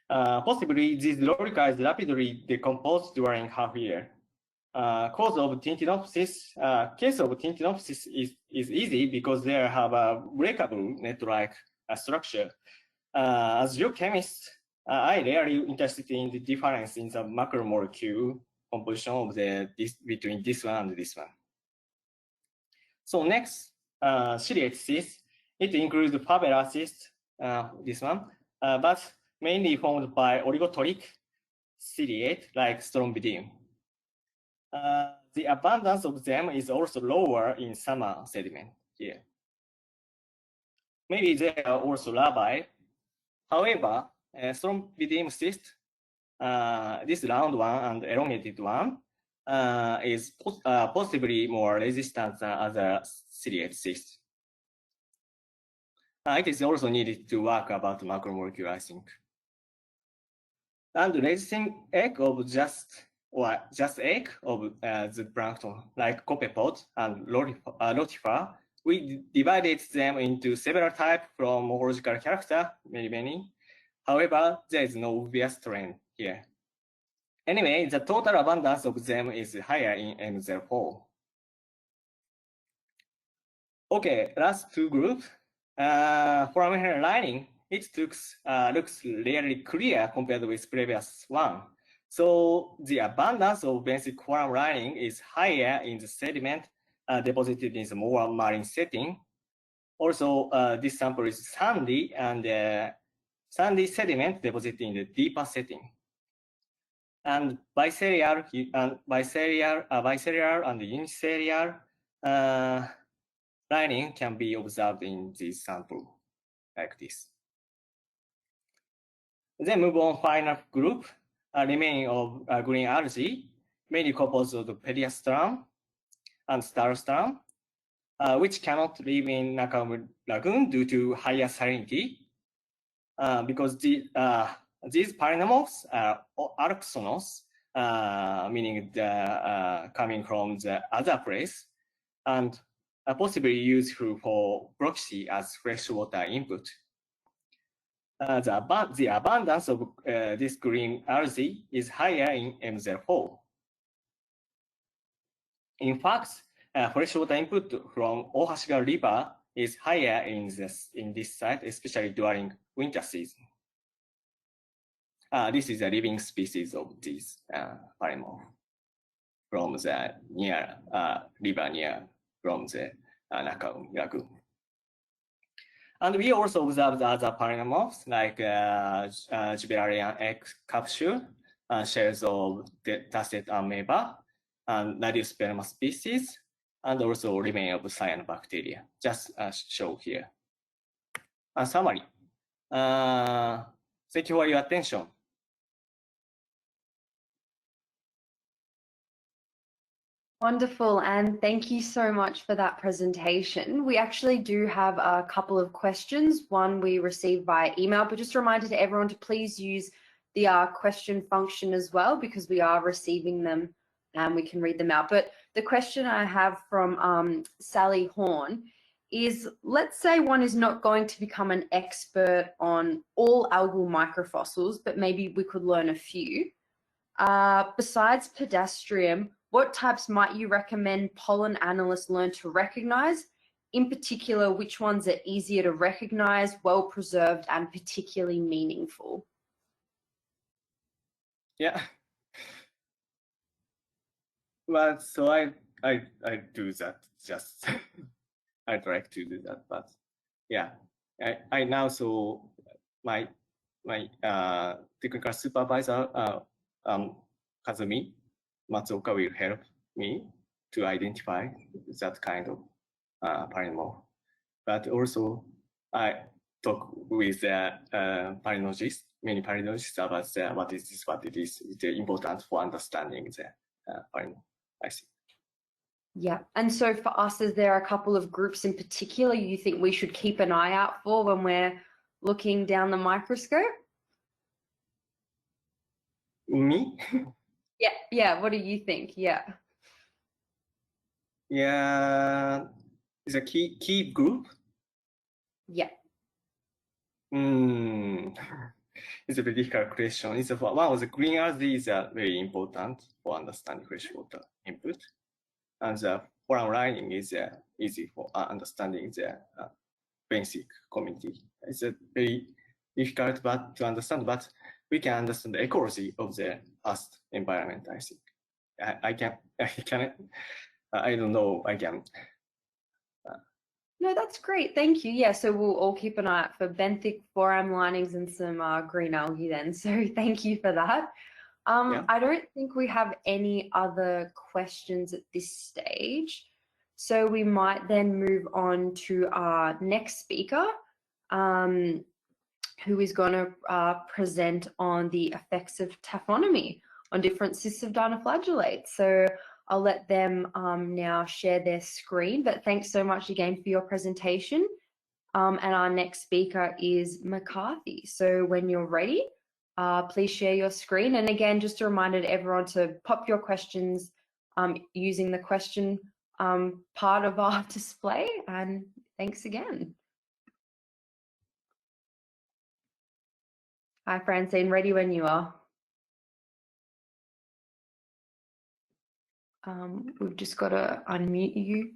Possibly this lorica is rapidly decomposed during half year. Cause of tintinopsis, case of tintinopsis is easy because they have a breakable net-like structure. As geochemist, I rarely interested in the difference in the macromolecule composition of between this one and this one. So next, ciliate cyst, it includes pavera cyst, this one, but mainly formed by oligotoric ciliate like Strombidium. The abundance of them is also lower in summer sediment here. Maybe they are also larvae. However, Strombidium cyst, this round one and elongated one, is possibly more resistant than other ciliate cysts. It is also needed to work about macromolecule, I think. And resisting egg of just egg of the plankton, like copepod and rotifer, we divided them into several types from morphological character, many. However, there is no obvious trend here. Anyway, the total abundance of them is higher in M04. Okay, last two groups. From her lining, it looks really clear compared with previous one. So the abundance of basic quorum lining is higher in the sediment deposited in the more marine setting. Also, this sample is sandy and sandy sediment deposited in the deeper setting. And bicellular and unicellular lining can be observed in this sample like this. Then move on final group, remaining of green algae, mainly composed of Pediastrum and Starstrum, which cannot live in Nakam Lagoon due to higher salinity, because these paranormals are alloxonous, meaning coming from the other place, and possibly useful for proxy as freshwater input. The abundance of this green algae is higher in M04. In fact, freshwater input from Ohashiga River is higher in this site, especially during winter season. This is a living species of this polymorph from the near river near from the Nakam Lagoon. And we also observed other polymorphs like Gibberellarian egg capsule, shells of dusted amoeba, and Radiosperma species, and also remain of cyanobacteria, just show here. A summary. Thank you for your attention. Wonderful, and thank you so much for that presentation. We actually do have a couple of questions. One we received by email, but just a reminder to everyone to please use the question function as well, because we are receiving them and we can read them out. But the question I have from Sally Horn is, let's say one is not going to become an expert on all algal microfossils, but maybe we could learn a few. Besides pedestrium, what types might you recommend pollen analysts learn to recognize? In particular, which ones are easier to recognize, well preserved, and particularly meaningful? Yeah. Well, so I do that just I'd like to do that, but yeah, I now so my technical supervisor Kazumi Matsuoka will help me to identify that kind of polymorph. But also I talk with palynologists, many palynologists about what is this, what it is. It's important for understanding the polymorph, I see. Yeah, and so for us, is there a couple of groups in particular you think we should keep an eye out for when we're looking down the microscope? Me? Yeah, what do you think? Yeah. Yeah, it's a key group. Yeah. It's a very difficult question. It's one of the green algae is very important for understanding freshwater input, and the forum lining is easy for understanding the basic community. It's a very difficult but to understand, but we can understand the ecology of the past environment. I think I don't know. I can. No, that's great. Thank you. Yeah, so we'll all keep an eye out for benthic forum linings and some green algae then. So thank you for that. Yeah. I don't think we have any other questions at this stage. So we might then move on to our next speaker, who is going to present on the effects of taphonomy on different cysts of dinoflagellates. So I'll let them now share their screen, but thanks so much again for your presentation. And our next speaker is McCarthy. So when you're ready, please share your screen. And again, just a reminder to everyone to pop your questions using the question part of our display. And thanks again. Hi, Francine, ready when you are. We've just got to unmute you.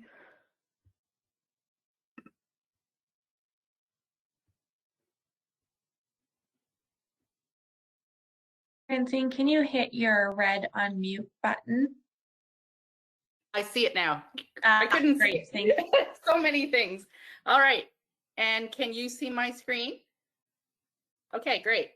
Francine, can you hit your red unmute button? I see it now. I couldn't see it. Thank you. So many things. All right. And can you see my screen? Okay, great.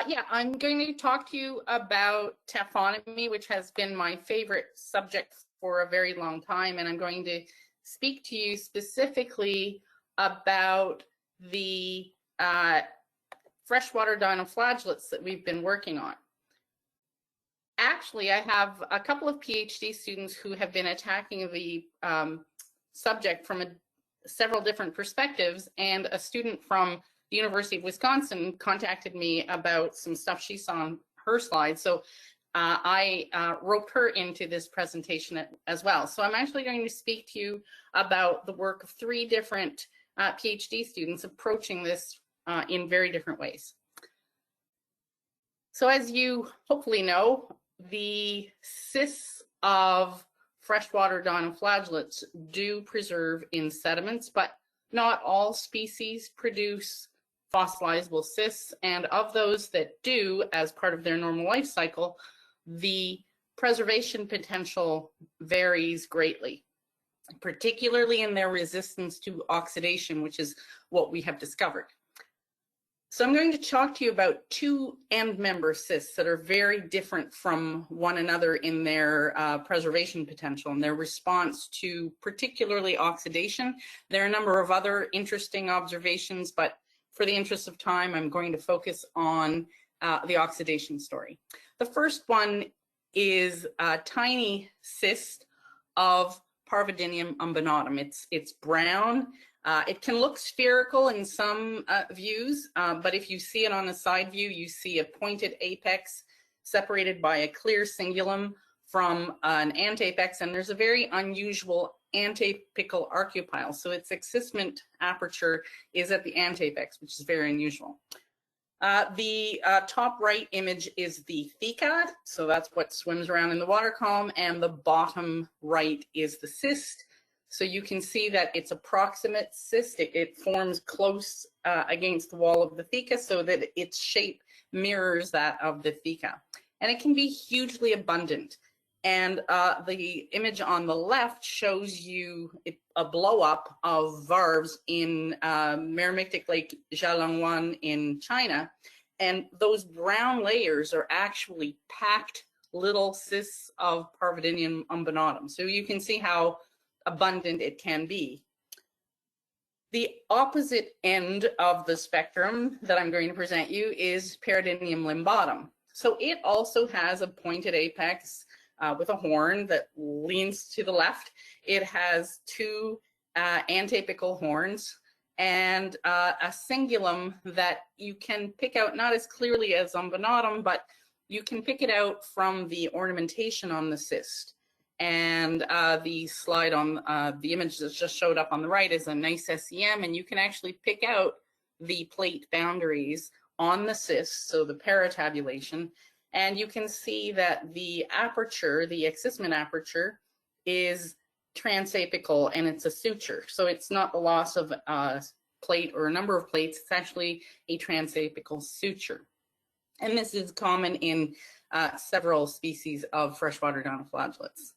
Yeah, I'm going to talk to you about taphonomy, which has been my favorite subject for a very long time. And I'm going to speak to you specifically about the freshwater dinoflagellates that we've been working on. Actually, I have a couple of PhD students who have been attacking the subject from several different perspectives, and a student from the University of Wisconsin contacted me about some stuff she saw on her slide. So I roped her into this presentation as well. So I'm actually going to speak to you about the work of 3 different PhD students approaching this in very different ways. So as you hopefully know, the cysts of freshwater dinoflagellates do preserve in sediments, but not all species produce fossilizable cysts. And of those that do, as part of their normal life cycle, the preservation potential varies greatly, particularly in their resistance to oxidation, which is what we have discovered. So I'm going to talk to you about 2 end member cysts that are very different from one another in their preservation potential and their response to particularly oxidation. There are a number of other interesting observations, but for the interest of time, I'm going to focus on the oxidation story. The first one is a tiny cyst of Parvadinium umbanatum. It's brown. It can look spherical in some views, but if you see it on a side view, you see a pointed apex separated by a clear cingulum from an antapex, and there's a very unusual antapical arcupyle. So its excisment aperture is at the antapex, which is very unusual. The top right image is the theca, so that's what swims around in the water column, and the bottom right is the cyst. So you can see that it's a proximate cyst. It forms close against the wall of the theca so that its shape mirrors that of the theca. And it can be hugely abundant. And the image on the left shows you a blow up of varves in Meromictic Lake Jialongwan in China. And those brown layers are actually packed little cysts of Parvadinium umbanatum. So you can see how abundant it can be. The opposite end of the spectrum that I'm going to present you is Parvadinium limbatum. So it also has a pointed apex with a horn that leans to the left. It has 2 antapical horns and a cingulum that you can pick out not as clearly as umbanatum, but you can pick it out from the ornamentation on the cyst. And the slide on the image that just showed up on the right is a nice SEM, and you can actually pick out the plate boundaries on the cyst, so the paratabulation, and you can see that the aperture, the excisment aperture, is transapical, and it's a suture. So it's not the loss of a plate or a number of plates, it's actually a transapical suture. And this is common in several species of freshwater dinoflagellates.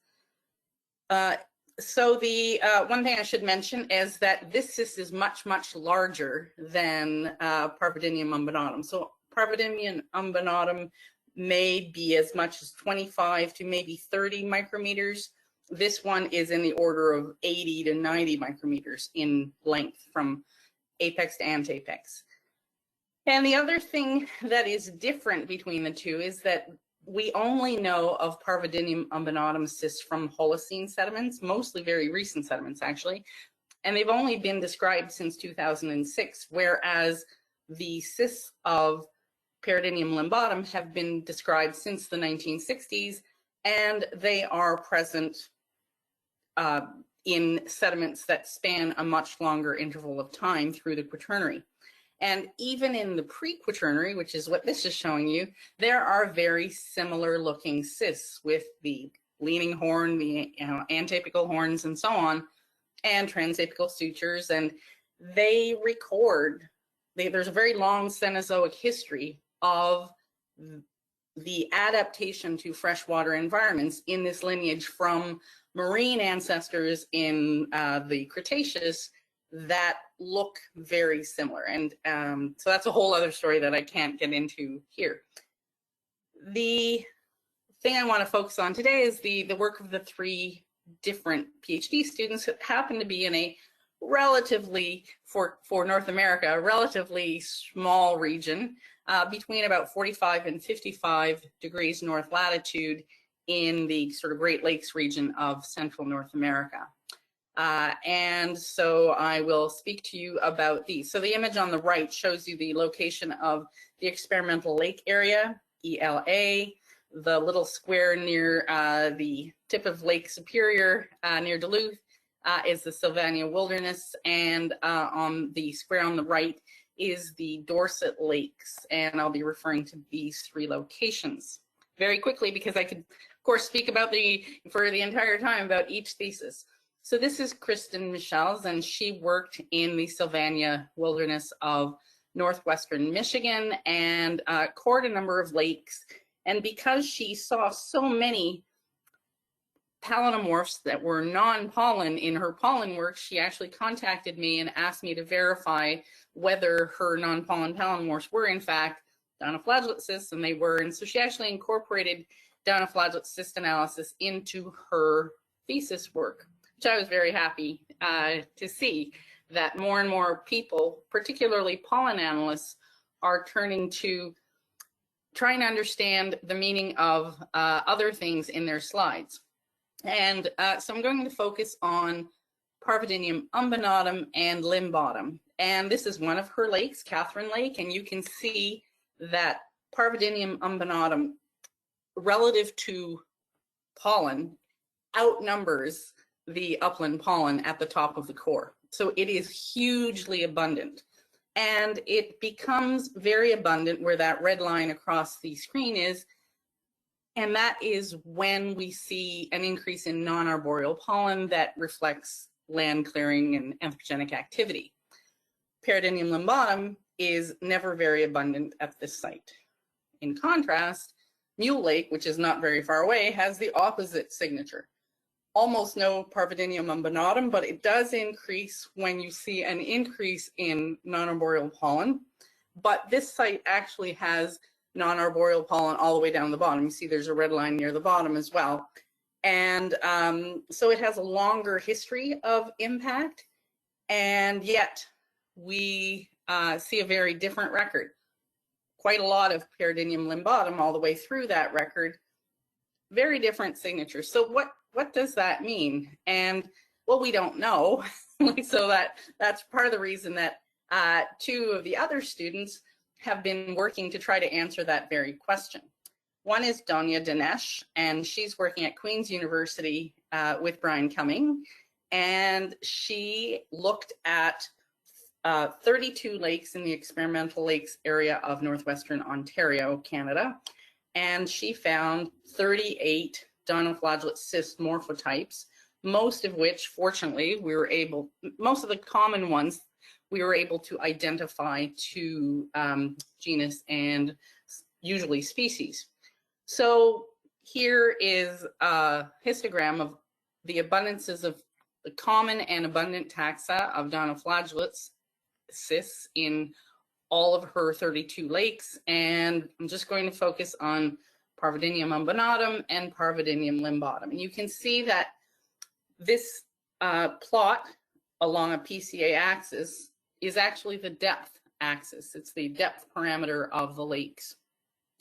So the one thing I should mention is that this cyst is much, much larger than Parvadinium umbanatum. So Parvadinium umbanatum may be as much as 25 to maybe 30 micrometers. This one is in the order of 80 to 90 micrometers in length from apex to antapex. And the other thing that is different between the 2 is that we only know of Parvadinium umbanatum cysts from Holocene sediments, mostly very recent sediments actually, and they've only been described since 2006, whereas the cysts of Parvadinium limbatum have been described since the 1960s, and they are present in sediments that span a much longer interval of time through the Quaternary. And even in the pre-Quaternary, which is what this is showing you, there are very similar looking cysts with the leaning horn, the antapical horns, and so on, and transapical sutures. And they record, there's a very long Cenozoic history of the adaptation to freshwater environments in this lineage from marine ancestors in the Cretaceous that look very similar. And so that's a whole other story that I can't get into here. The thing I want to focus on today is the work of the 3 different PhD students who happen to be in a relatively, for North America, a relatively small region between about 45 and 55 degrees north latitude in the sort of Great Lakes region of Central North America. And so I will speak to you about these. So the image on the right shows you the location of the experimental lake area, ELA, the little square near the tip of Lake Superior near Duluth is the Sylvania Wilderness, and on the square on the right is the Dorset Lakes, and I'll be referring to these 3 locations very quickly because I could, of course, speak about for the entire time about each thesis. So this is Kristen Michels, and she worked in the Sylvania Wilderness of northwestern Michigan and cored a number of lakes. And because she saw so many palynomorphs that were non-pollen in her pollen work, she actually contacted me and asked me to verify whether her non-pollen palynomorphs were in fact dinoflagellate cysts, and they were. And so she actually incorporated dinoflagellate cyst analysis into her thesis work, which I was very happy to see that more and more people, particularly pollen analysts, are turning to trying to understand the meaning of other things in their slides. And so I'm going to focus on Parvidinium umbanatum and limbatum. And this is one of her lakes, Catherine Lake, and you can see that Parvidinium umbanatum, relative to pollen, outnumbers the upland pollen at the top of the core. So it is hugely abundant. And it becomes very abundant where that red line across the screen is, and that is when we see an increase in non-arboreal pollen that reflects land clearing and anthropogenic activity. Parvidinium limbatum is never very abundant at this site. In contrast, Mule Lake, which is not very far away, has the opposite signature. Almost no Parvidinium umbanatum, but it does increase when you see an increase in non-arboreal pollen. But this site actually has non-arboreal pollen all the way down the bottom. You see there's a red line near the bottom as well. And so it has a longer history of impact, and yet we see a very different record. Quite a lot of Parvidinium limbatum all the way through that record. Very different signatures. So what does that mean? And well, we don't know. So that's part of the reason that 2 of the other students have been working to try to answer that very question. One is Donya Dinesh, and she's working at Queen's University with Brian Cumming, and she looked at 32 lakes in the experimental lakes area of northwestern Ontario, Canada, and she found 38 dinoflagellate cyst morphotypes, most of which, fortunately, most of the common ones, we were able to identify to genus and usually species. So here is a histogram of the abundances of the common and abundant taxa of dinoflagellates cysts in all of her 32 lakes, and I'm just going to focus on Parvidinium umbanatum and Parvidinium limbatum. And you can see that this plot along a PCA axis is actually the depth axis. It's the depth parameter of the lakes.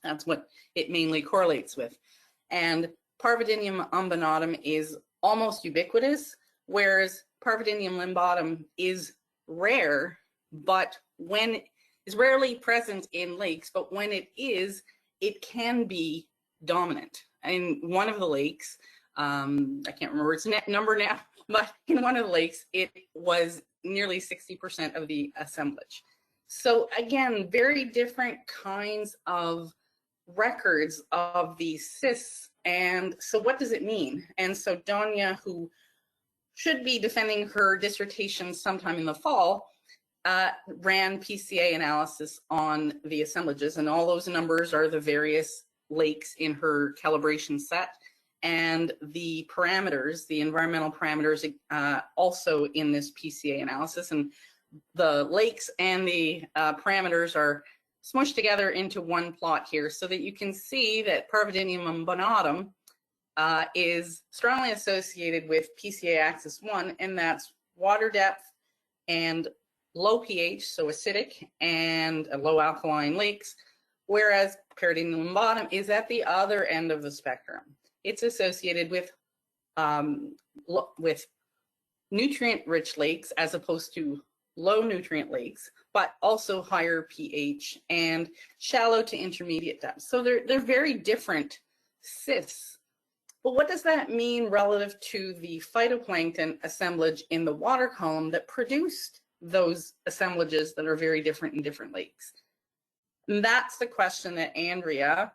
That's what it mainly correlates with. And Parvidinium umbanatum is almost ubiquitous, whereas Parvidinium limbatum is rare, but when is rarely present in lakes, but when it is, it can be dominant. In one of the lakes, I can't remember its number now, but in one of the lakes, it was nearly 60% of the assemblage. So again, very different kinds of records of these cysts And so what does it mean? And so Donya, who should be defending her dissertation sometime in the fall, ran PCA analysis on the assemblages, and all those numbers are the various lakes in her calibration set, and the parameters, the environmental parameters, also in this PCA analysis. And the lakes and the parameters are smushed together into one plot here, so that you can see that Parvadinium umbonatum is strongly associated with PCA axis 1, and that's water depth and low pH, so acidic, and low alkaline lakes, whereas Parvadinium lumbotum is at the other end of the spectrum. It's associated with nutrient-rich lakes as opposed to low nutrient lakes, but also higher pH and shallow to intermediate depth. So they're very different cysts. But what does that mean relative to the phytoplankton assemblage in the water column that produced those assemblages that are very different in different lakes? And that's the question that Andrea,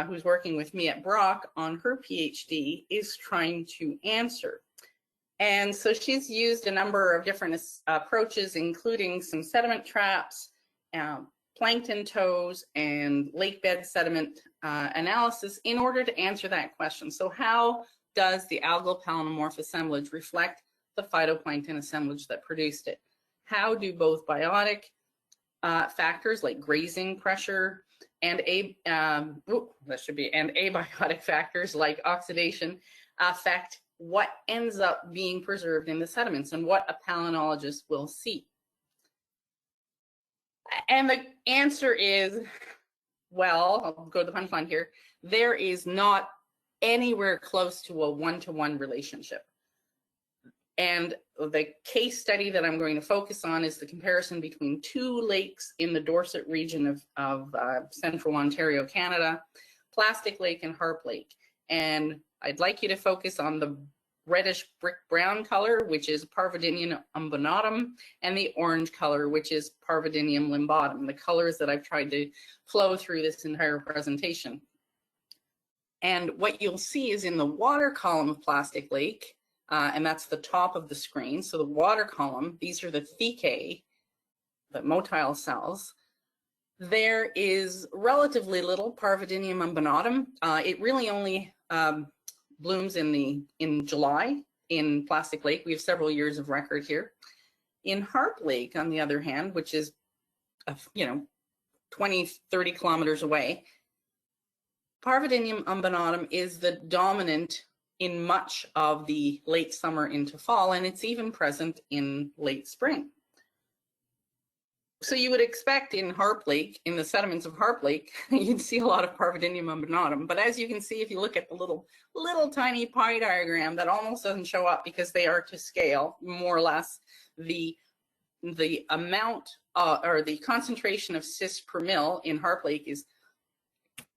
who's working with me at Brock on her PhD, is trying to answer. And so she's used a number of different approaches, including some sediment traps, plankton tows, and lake bed sediment analysis in order to answer that question. So how does the algal palynomorph assemblage reflect the phytoplankton assemblage that produced it? How do both biotic factors like grazing pressure and abiotic factors like oxidation affect what ends up being preserved in the sediments and what a palynologist will see? And the answer is, well, I'll go to the punchline here. There is not anywhere close to a one-to-one relationship. And the case study that I'm going to focus on is the comparison between two lakes in the Dorset region of central Ontario, Canada, Plastic Lake and Harp Lake. And I'd like you to focus on the reddish brick brown color, which is Parvadinium umbonatum, and the orange color, which is Parvadinium limbotum, the colors that I've tried to flow through this entire presentation. And what you'll see is in the water column of Plastic Lake, and that's the top of the screen. So the water column, these are the thecae, the motile cells. There is relatively little Parvadinium umbonatum. It really only blooms in July in Plastic Lake. We have several years of record here. In Harp Lake, on the other hand, which is 20, 30 kilometers away, Parvadinium umbonatum is the dominant in much of the late summer into fall, and it's even present in late spring. So you would expect in Harp Lake, in the sediments of Harp Lake, you'd see a lot of Parvadinium umbonatum. But as you can see, if you look at the little tiny pie diagram, that almost doesn't show up because they are to scale, more or less. The amount or the concentration of cysts per mil in Harp Lake is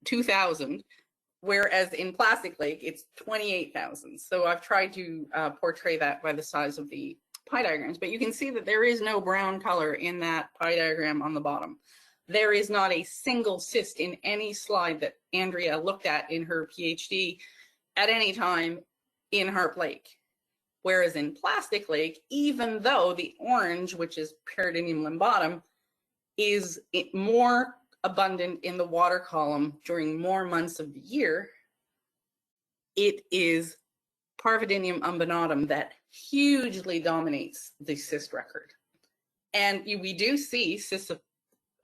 2,000. Whereas in Plastic Lake, it's 28,000. So I've tried to portray that by the size of the pie diagrams, but you can see that there is no brown color in that pie diagram on the bottom. There is not a single cyst in any slide that Andrea looked at in her PhD at any time in Harp Lake. Whereas in Plastic Lake, even though the orange, which is Parvadinium limbotum, is more abundant in the water column during more months of the year, it is Parvadinium umbonatum that hugely dominates the cyst record. And we do see cysts of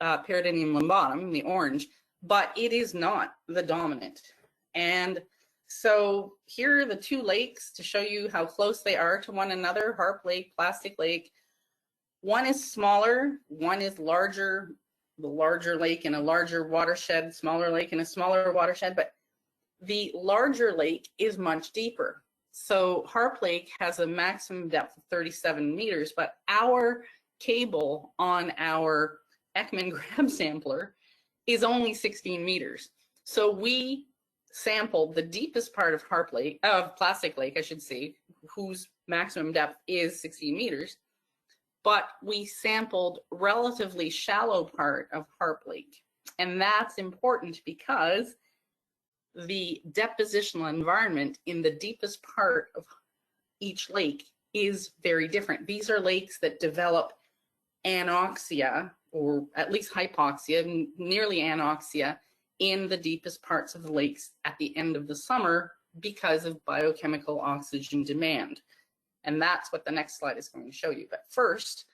Parvadinium limbotum, the orange, but it is not the dominant. And so here are the two lakes to show you how close they are to one another, Harp Lake, Plastic Lake. One is smaller, one is larger, the larger lake in a larger watershed, smaller lake in a smaller watershed, but the larger lake is much deeper. So Harp Lake has a maximum depth of 37 meters, but our cable on our Ekman grab sampler is only 16 meters. So we sampled the deepest part of Harp Lake, of Plastic Lake, I should say, whose maximum depth is 16 meters. But we sampled relatively shallow part of Harp Lake. And that's important because the depositional environment in the deepest part of each lake is very different. These are lakes that develop anoxia, or at least hypoxia, nearly anoxia, in the deepest parts of the lakes at the end of the summer because of biochemical oxygen demand. And that's what the next slide is going to show you. But first,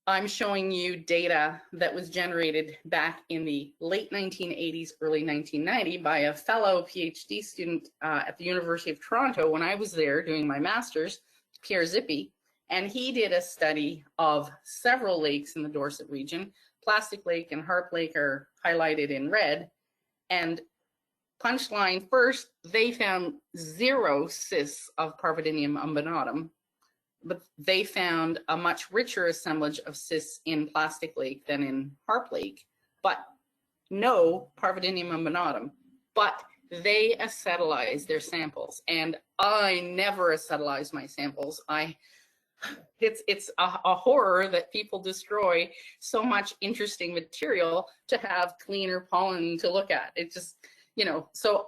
I'm showing you data that was generated back in the late 1980s, early 1990 by a fellow PhD student at the University of Toronto when I was there doing my master's, Pierre Zippi, and he did a study of several lakes in the Dorset region. Plastic Lake and Harp Lake are highlighted in red. And punchline first, they found 0 cysts of Parvadinium umbanatum, but they found a much richer assemblage of cysts in Plastic Lake than in Harp Lake, but no Parvadinium umbanatum. But they acetylized their samples, and I never acetylize my samples. It's a horror that people destroy so much interesting material to have cleaner pollen to look at. It just, you know, so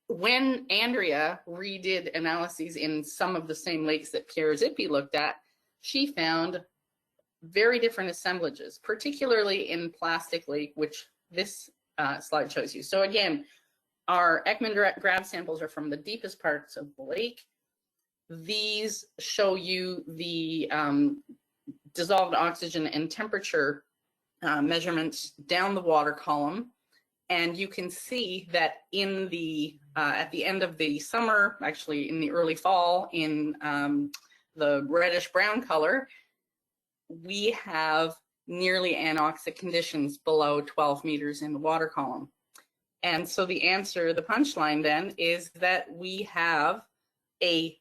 when Andrea redid analyses in some of the same lakes that Pierre Zippi looked at, she found very different assemblages, particularly in Plastic Lake, which this slide shows you. So again, our Ekman grab samples are from the deepest parts of the lake. These show you the dissolved oxygen and temperature measurements down the water column. And you can see that in the at the end of the summer, actually in the early fall, in the reddish brown color, we have nearly anoxic conditions below 12 meters in the water column. And so the answer, the punchline then, is that we have a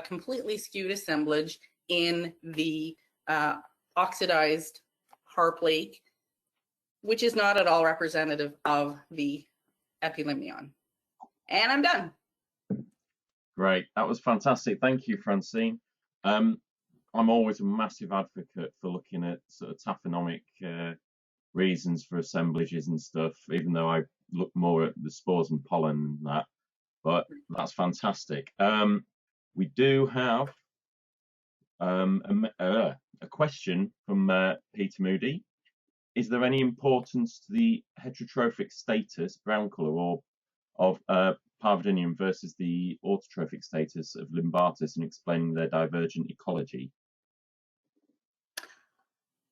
completely skewed assemblage in the oxidized Harp Lake, which is not at all representative of the epilimnion. And I'm done. Great, that was fantastic. Thank you, Francine. I'm always a massive advocate for looking at sort of taphonomic reasons for assemblages and stuff, even though I look more at the spores and pollen and that, but that's fantastic. We do have a question from Peter Moody. Is there any importance to the heterotrophic status, brown colour, or of Parvadinium versus the autotrophic status of Lymbatis in explaining their divergent ecology?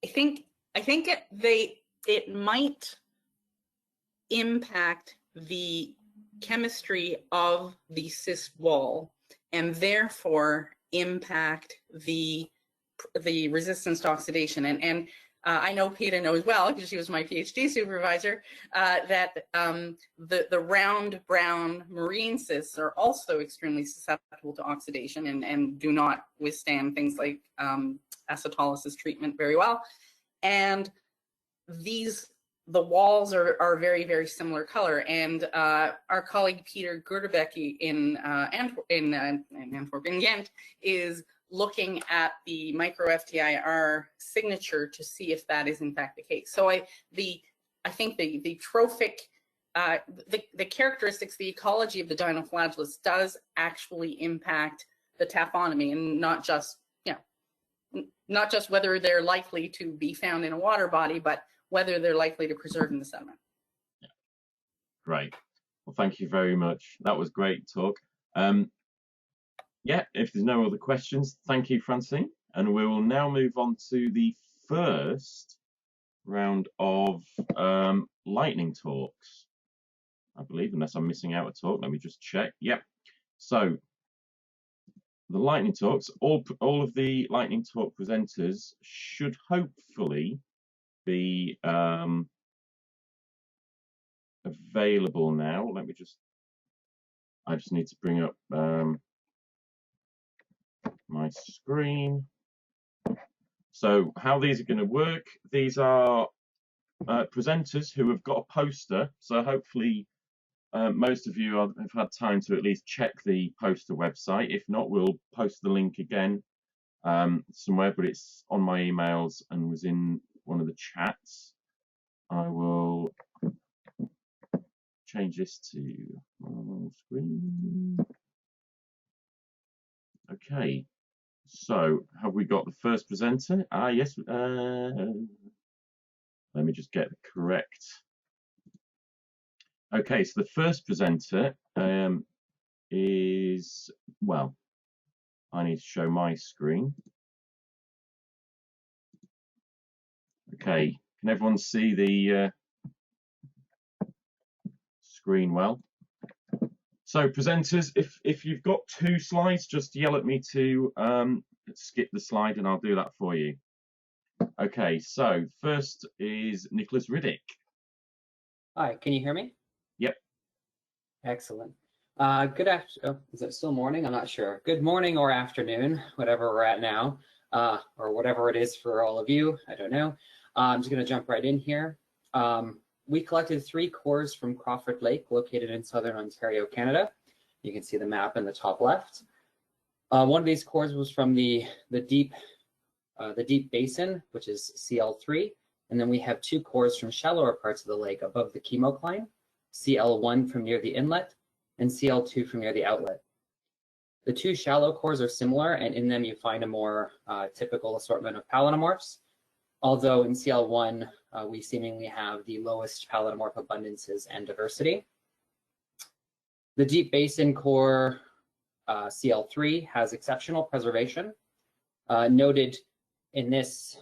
I think it might impact the chemistry of the cyst wall and therefore impact the resistance to oxidation. And I know Peter knows well, because she was my PhD supervisor, that the round brown marine cysts are also extremely susceptible to oxidation and do not withstand things like acetolysis treatment very well. And the walls are very, very similar color. And our colleague Peter Gurdebeck in Antwerp, in Ghent, is looking at the micro FTIR signature to see if that is in fact the case. So I think the trophic, the characteristics, the ecology of the dinoflagellates does actually impact the taphonomy, and not just whether they're likely to be found in a water body, but whether they're likely to preserve in the sediment. Yeah. Great. Well, thank you very much. That was great talk. Yeah, if there's no other questions, thank you, Francine. And we will now move on to the first round of lightning talks, I believe, unless I'm missing out a talk. Let me just check. Yep. So the lightning talks, all of the lightning talk presenters should hopefully be available now. I just need to bring up my screen. So how these are going to work, these are presenters who have got a poster, so hopefully most of you have had time to at least check the poster website. If not, we'll post the link again somewhere, but it's on my emails and was in one of the chats. I will change this to normal screen. Okay, so have we got the first presenter? Ah, yes. Let me just get the correct. Okay, so the first presenter is, well, I need to show my screen. Okay, can everyone see the screen well? So presenters, if you've got 2 slides, just yell at me to skip the slide and I'll do that for you. Okay, so first is Nicholas Riddick. Hi, can you hear me? Yep. Excellent. Good afternoon. Is it still morning? I'm not sure. Good morning or afternoon, whatever we're at now, or whatever it is for all of you. I don't know. I'm just going to jump right in here. We collected 3 cores from Crawford Lake, located in southern Ontario, Canada. You can see the map in the top left. One of these cores was from the deep basin, which is CL3, and then we have 2 cores from shallower parts of the lake above the chemocline, CL1 from near the inlet, and CL2 from near the outlet. The 2 shallow cores are similar, and in them you find a more typical assortment of palynomorphs, although in CL1 we seemingly have the lowest palynomorph abundances and diversity. The deep basin core CL3 has exceptional preservation, noted in this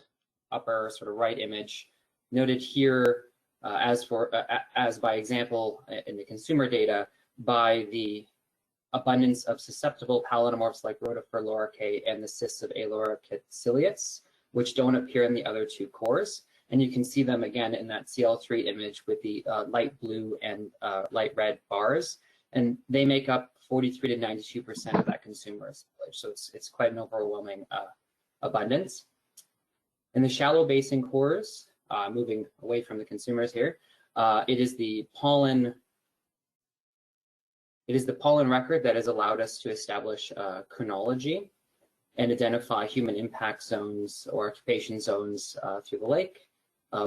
upper sort of right image, noted here as by example in the consumer data by the abundance of susceptible palynomorphs like Rotifer loricae and the cysts of A. loriciciliates, which don't appear in the other 2 cores. And you can see them again in that CL3 image with the light blue and light red bars. And they make up 43 to 92% of that consumer assemblage. So it's quite an overwhelming abundance. In the shallow basin cores, moving away from the consumers here, it is the pollen record that has allowed us to establish chronology and identify human impact zones or occupation zones through the lake,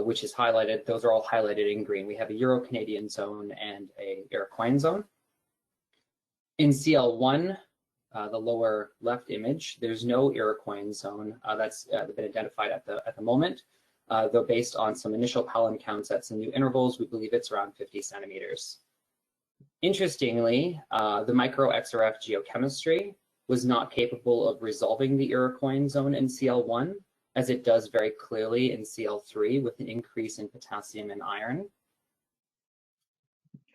which is highlighted. Those are all highlighted in green. We have a Euro-Canadian zone and a Iroquoian zone. In CL1, the lower left image, there's no Iroquoian zone that's been identified at the moment, though based on some initial pollen counts at some new intervals, we believe it's around 50 centimeters. Interestingly, the micro-XRF geochemistry was not capable of resolving the Iroquoian zone in CL1, as it does very clearly in CL3 with an increase in potassium and iron.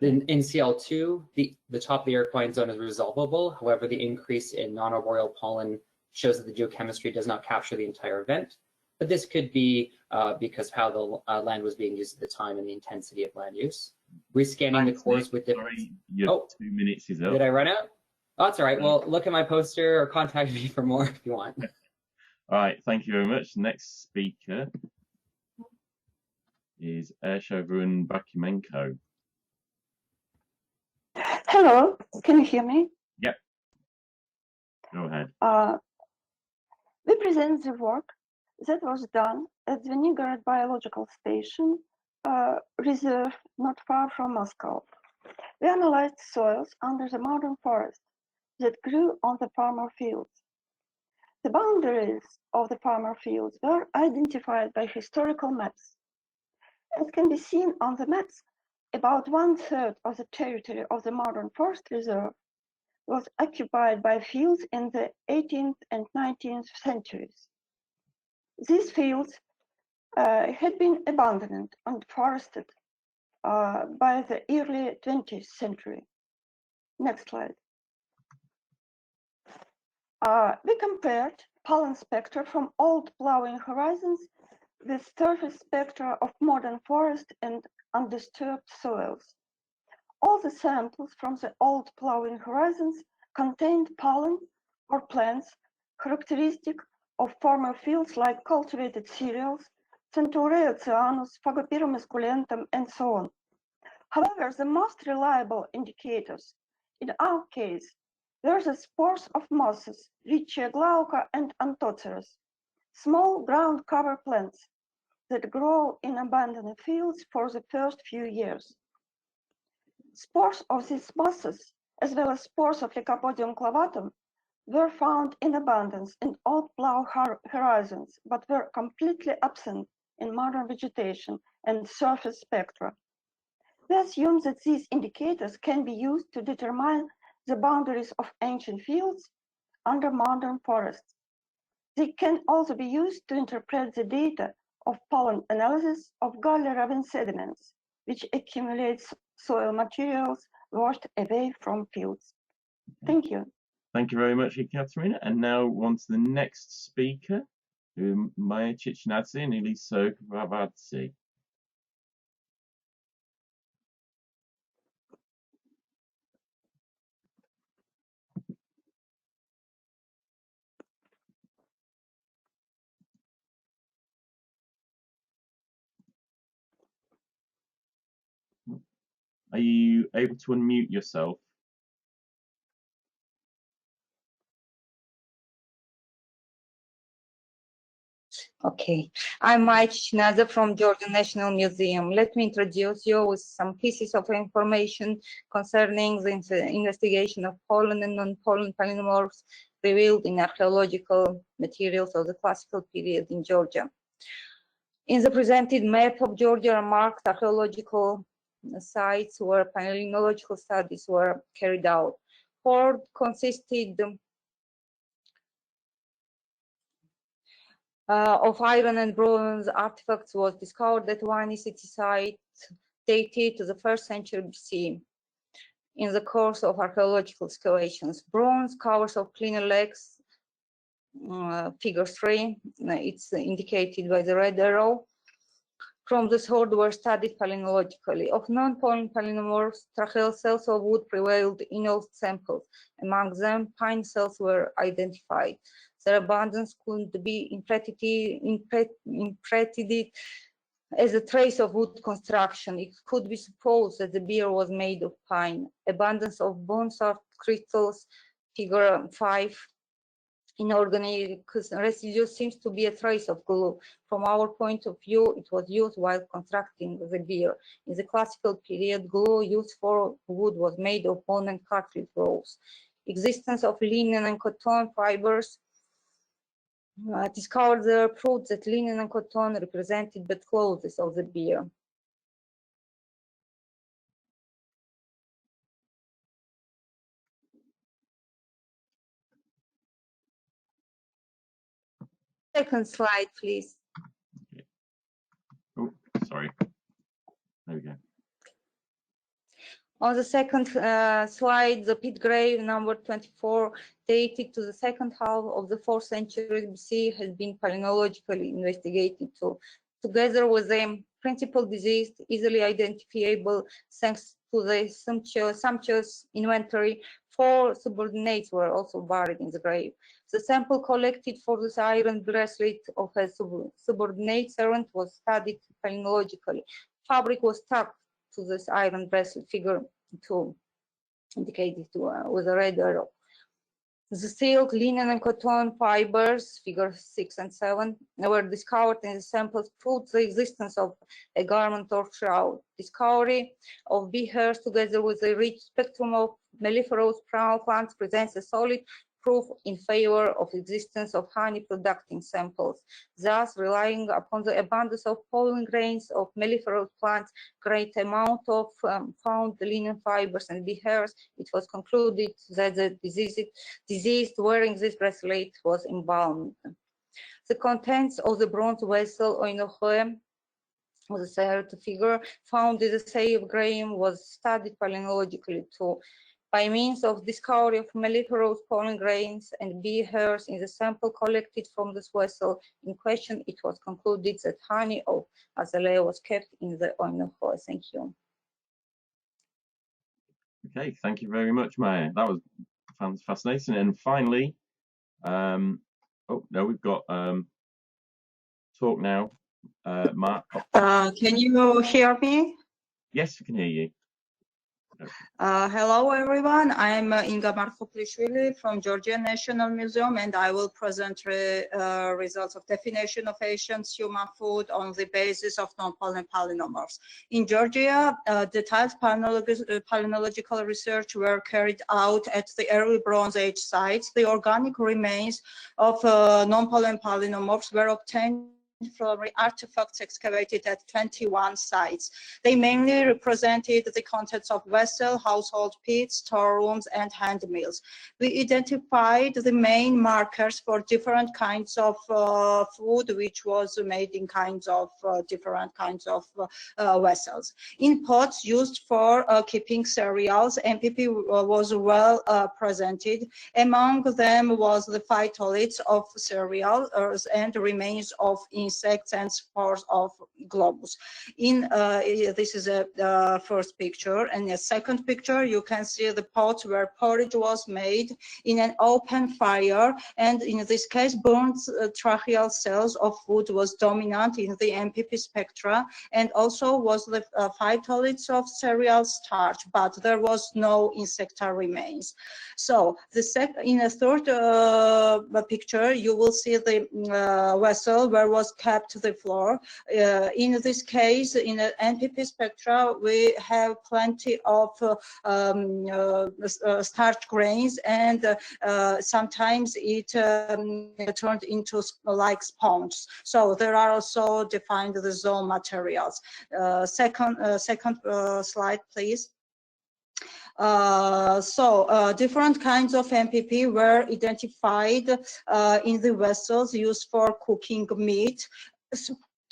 In CL2, the top of the Iroquoian zone is resolvable. However, the increase in non-arboreal pollen shows that the geochemistry does not capture the entire event. But this could be because of how the land was being used at the time and the intensity of land use. Rescanning the cores with different. Sorry, your 2 minutes is up. Did I run out? Oh, that's all right. Well, look at my poster or contact me for more if you want. All right, thank you very much. Next speaker is Ershavrun Bakimenko. Hello, can you hear me? Yep. Go ahead. We present the work that was done at the Nigorod Biological Station reserve not far from Moscow. We analyzed soils under the modern forest that grew on the farmer fields. The boundaries of the farmer fields were identified by historical maps. As can be seen on the maps, about 1/3 of the territory of the modern forest reserve was occupied by fields in the 18th and 19th centuries. These fields had been abandoned and forested by the early 20th century. Next slide. We compared pollen spectra from old plowing horizons with surface spectra of modern forest and undisturbed soils. All the samples from the old plowing horizons contained pollen or plants characteristic of former fields like cultivated cereals, Centaurea cyanus, Phagopyrum esculentum, and so on. However, the most reliable indicators in our case were the spores of mosses, Riccia glauca and Anthoceras, small ground cover plants that grow in abandoned fields for the first few years. Spores of these mosses, as well as spores of Lycopodium clavatum, were found in abundance in old plough horizons, but were completely absent in modern vegetation and surface spectra. We assume that these indicators can be used to determine the boundaries of ancient fields under modern forests. They can also be used to interpret the data of pollen analysis of gully ravine sediments, which accumulates soil materials washed away from fields. Thank you. Thank you very much, Ekaterina. And now on to the next speaker, Maya Chichinadze and Elisa Gravadze. Are you able to unmute yourself? Okay, I'm Maya Chichinadze from Georgia National Museum. Let me introduce you with some pieces of information concerning the investigation of pollen and non-pollen polymorphs revealed in archaeological materials of the classical period in Georgia. In the presented map of Georgia are marked archaeological sites where palynological studies were carried out. Hoard consisted of iron and bronze artifacts was discovered at one ECT site dated to the 1st century BC. In the course of archaeological excavations, bronze covers of cleaner legs, figure 3, it's indicated by the red arrow, from this hoard were studied palynologically. Of non-pollen polymorphs, tracheal cells of wood prevailed in all samples. Among them, pine cells were identified. Their abundance could be interpreted as a trace of wood construction. It could be supposed that the beer was made of pine. Abundance of bone-soft crystals, figure 5, inorganic residue seems to be a trace of glue. From our point of view, it was used while constructing the beer. In the classical period, glue used for wood was made of bone and cartilage rolls. Existence of linen and cotton fibers discovered there proved that linen and cotton represented the clothes of the beer. Second slide, please. Okay. Oh, sorry. There we go. On the second slide, the pit grave number 24, dated to the second half of the 4th century BC, has been palynologically investigated too, together with the principal disease easily identifiable thanks to the sumptuous inventory. 4 subordinates were also buried in the grave. The sample collected for this iron bracelet of a subordinate servant was studied palynologically. Fabric was stuck to this iron bracelet, figure 2, indicated with a red arrow. The silk, linen, and cotton fibers, figure 6 and 7, were discovered in the samples, proved the existence of a garment or shroud. Discovery of bee hairs together with a rich spectrum of melliferous plants presents a solid proof in favor of existence of honey-producing samples. Thus, relying upon the abundance of pollen grains of melliferous plants, great amount of found linen fibers and bee hairs, it was concluded that the deceased wearing this bracelet was embalmed. The contents of the bronze vessel oinochoe, the third figure, found in the Say of Graham, was studied palynologically too. By means of discovery of melliferous pollen grains and bee hairs in the sample collected from this vessel in question, it was concluded that honey of azalea was kept in the oinochoe. Thank you. Okay, thank you very much, Maya. That was fascinating. And finally, oh no, we've got talk now. Mark. Can you hear me? Yes, we can hear you. Hello, everyone. I'm Inga Markoplishvili from Georgia National Museum, and I will present results of definition of Asian human food on the basis of non-pollen polynomorphs. In Georgia, detailed palynological research were carried out at the early Bronze Age sites. The organic remains of non-pollen polynomorphs were obtained from artifacts excavated at 21 sites. They mainly represented the contents of vessel, household pits, storerooms, and hand mills. We identified the main markers for different kinds of food, which was made in different kinds of vessels. In pots used for keeping cereals, MPP was well presented. Among them was the phytoliths of cereals and remains of insects and spores of globus. This is a first picture, and the second picture you can see the pot where porridge was made in an open fire, and in this case burnt tracheal cells of food was dominant in the MPP spectra, and also was the phytoliths of cereal starch, but there was no insecta remains. So in a third picture you will see the vessel where was kept the flour. In this case, in the NPP spectra, we have plenty of starch grains, and sometimes it turned into like sponge. So there are also defined the zone materials. Second slide, please. Different kinds of MPP were identified in the vessels used for cooking meat.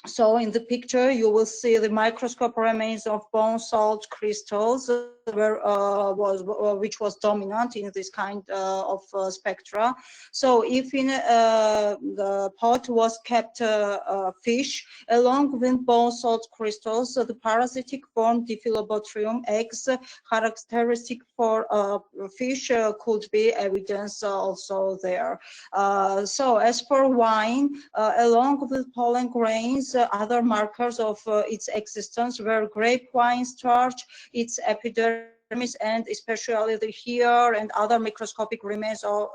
So in the picture, you will see the microscope remains of bone salt crystals, which was dominant in this kind of spectra. So if in the pot was kept fish, along with bone salt crystals, the parasitic form Diphyllobotrium eggs, characteristic for fish, could be evidence also there. So as for wine, along with pollen grains, other markers of its existence were grape wine starch, its epidermis, and especially the hair and other microscopic remains of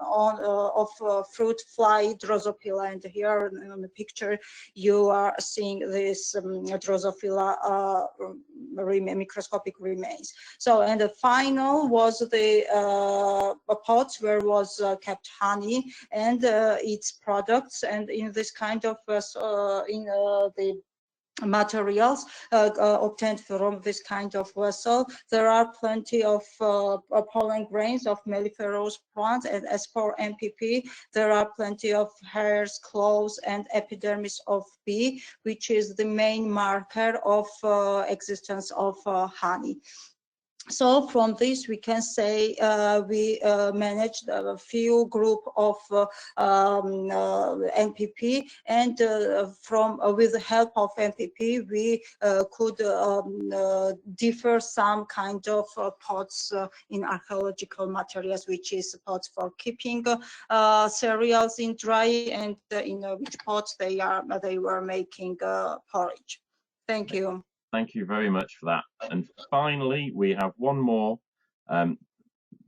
fruit fly Drosophila. And here in the picture you are seeing this Drosophila microscopic remains. So, and the final was the pots where was kept honey and its products, and in this kind of the materials obtained from this kind of vessel, there are plenty of pollen grains of melliferous plants, and as for MPP, there are plenty of hairs, claws, and epidermis of bee, which is the main marker of existence of honey. So from this we can say we managed a few group of NPP, and with the help of NPP we could differ some kind of pots in archaeological materials, which is pots for keeping cereals in dry, and in which pots they were making porridge. Thank you. Thank you very much for that. And finally, we have one more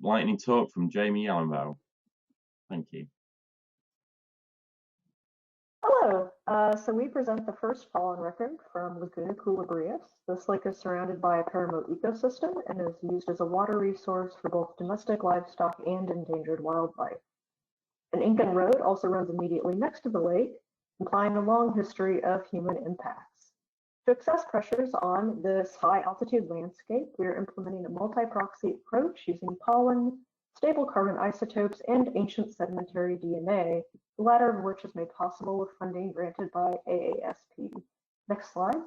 lightning talk from Jamie Yellenbow. Thank you. Hello. So we present the first pollen record from Laguna Culebrius. This lake is surrounded by a paramote ecosystem and is used as a water resource for both domestic livestock and endangered wildlife. An Incan road also runs immediately next to the lake, implying a long history of human impacts. To assess pressures on this high altitude landscape, we are implementing a multi-proxy approach using pollen, stable carbon isotopes, and ancient sedimentary DNA, the latter of which is made possible with funding granted by AASP. Next slide.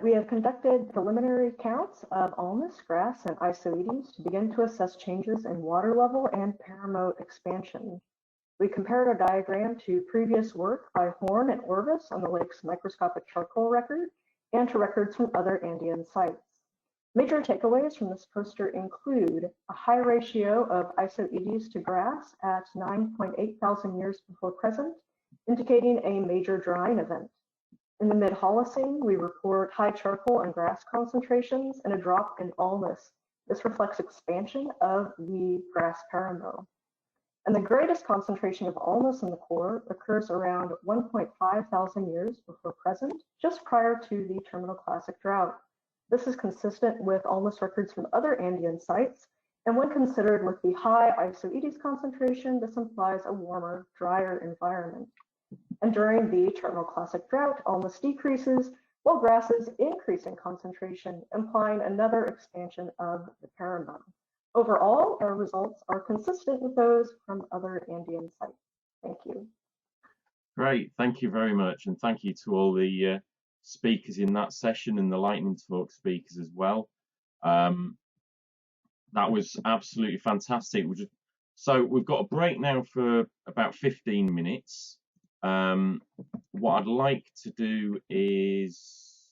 We have conducted preliminary counts of ulmus, grass, and isoedes to begin to assess changes in water level and paramote expansion. We compared our diagram to previous work by Horn and Orvis on the lake's microscopic charcoal record and to records from other Andean sites. Major takeaways from this poster include a high ratio of isoedes to grass at 9.8 thousand years before present, indicating a major drying event. In the mid-Holocene, we report high charcoal and grass concentrations and a drop in ulmus. This reflects expansion of the grass paramo. And the greatest concentration of ulmus in the core occurs around 1.5 thousand years before present, just prior to the terminal classic drought. This is consistent with ulmus records from other Andean sites, and when considered with the high isoedes concentration, this implies a warmer, drier environment. And during the terminal classic drought, ulmus decreases, while grasses increase in concentration, implying another expansion of the paramo. Overall, our results are consistent with those from other Andean sites. Thank you. Great, thank you very much, and thank you to all the speakers in that session and the lightning talk speakers as well. That was absolutely fantastic. So we've got a break now for about 15 minutes. What I'd like to do is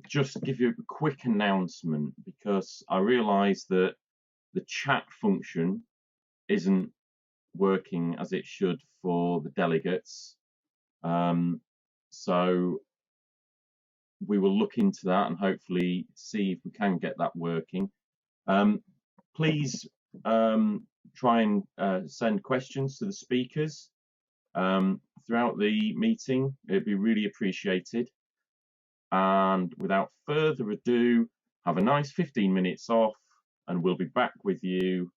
just give you a quick announcement, because I realise that the chat function isn't working as it should for the delegates. So we will look into that and hopefully see if we can get that working. Please try and send questions to the speakers throughout the meeting. It'd be really appreciated. And without further ado, have a nice 15 minutes off, and we'll be back with you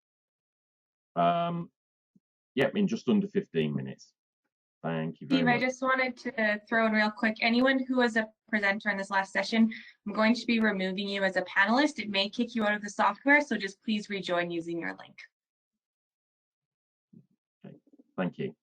in just under 15 minutes. Thank you very Steve, much. I just wanted to throw in real quick, anyone who was a presenter in this last session, I'm going to be removing you as a panelist. It may kick you out of the software, so just please rejoin using your link. Okay. Thank you.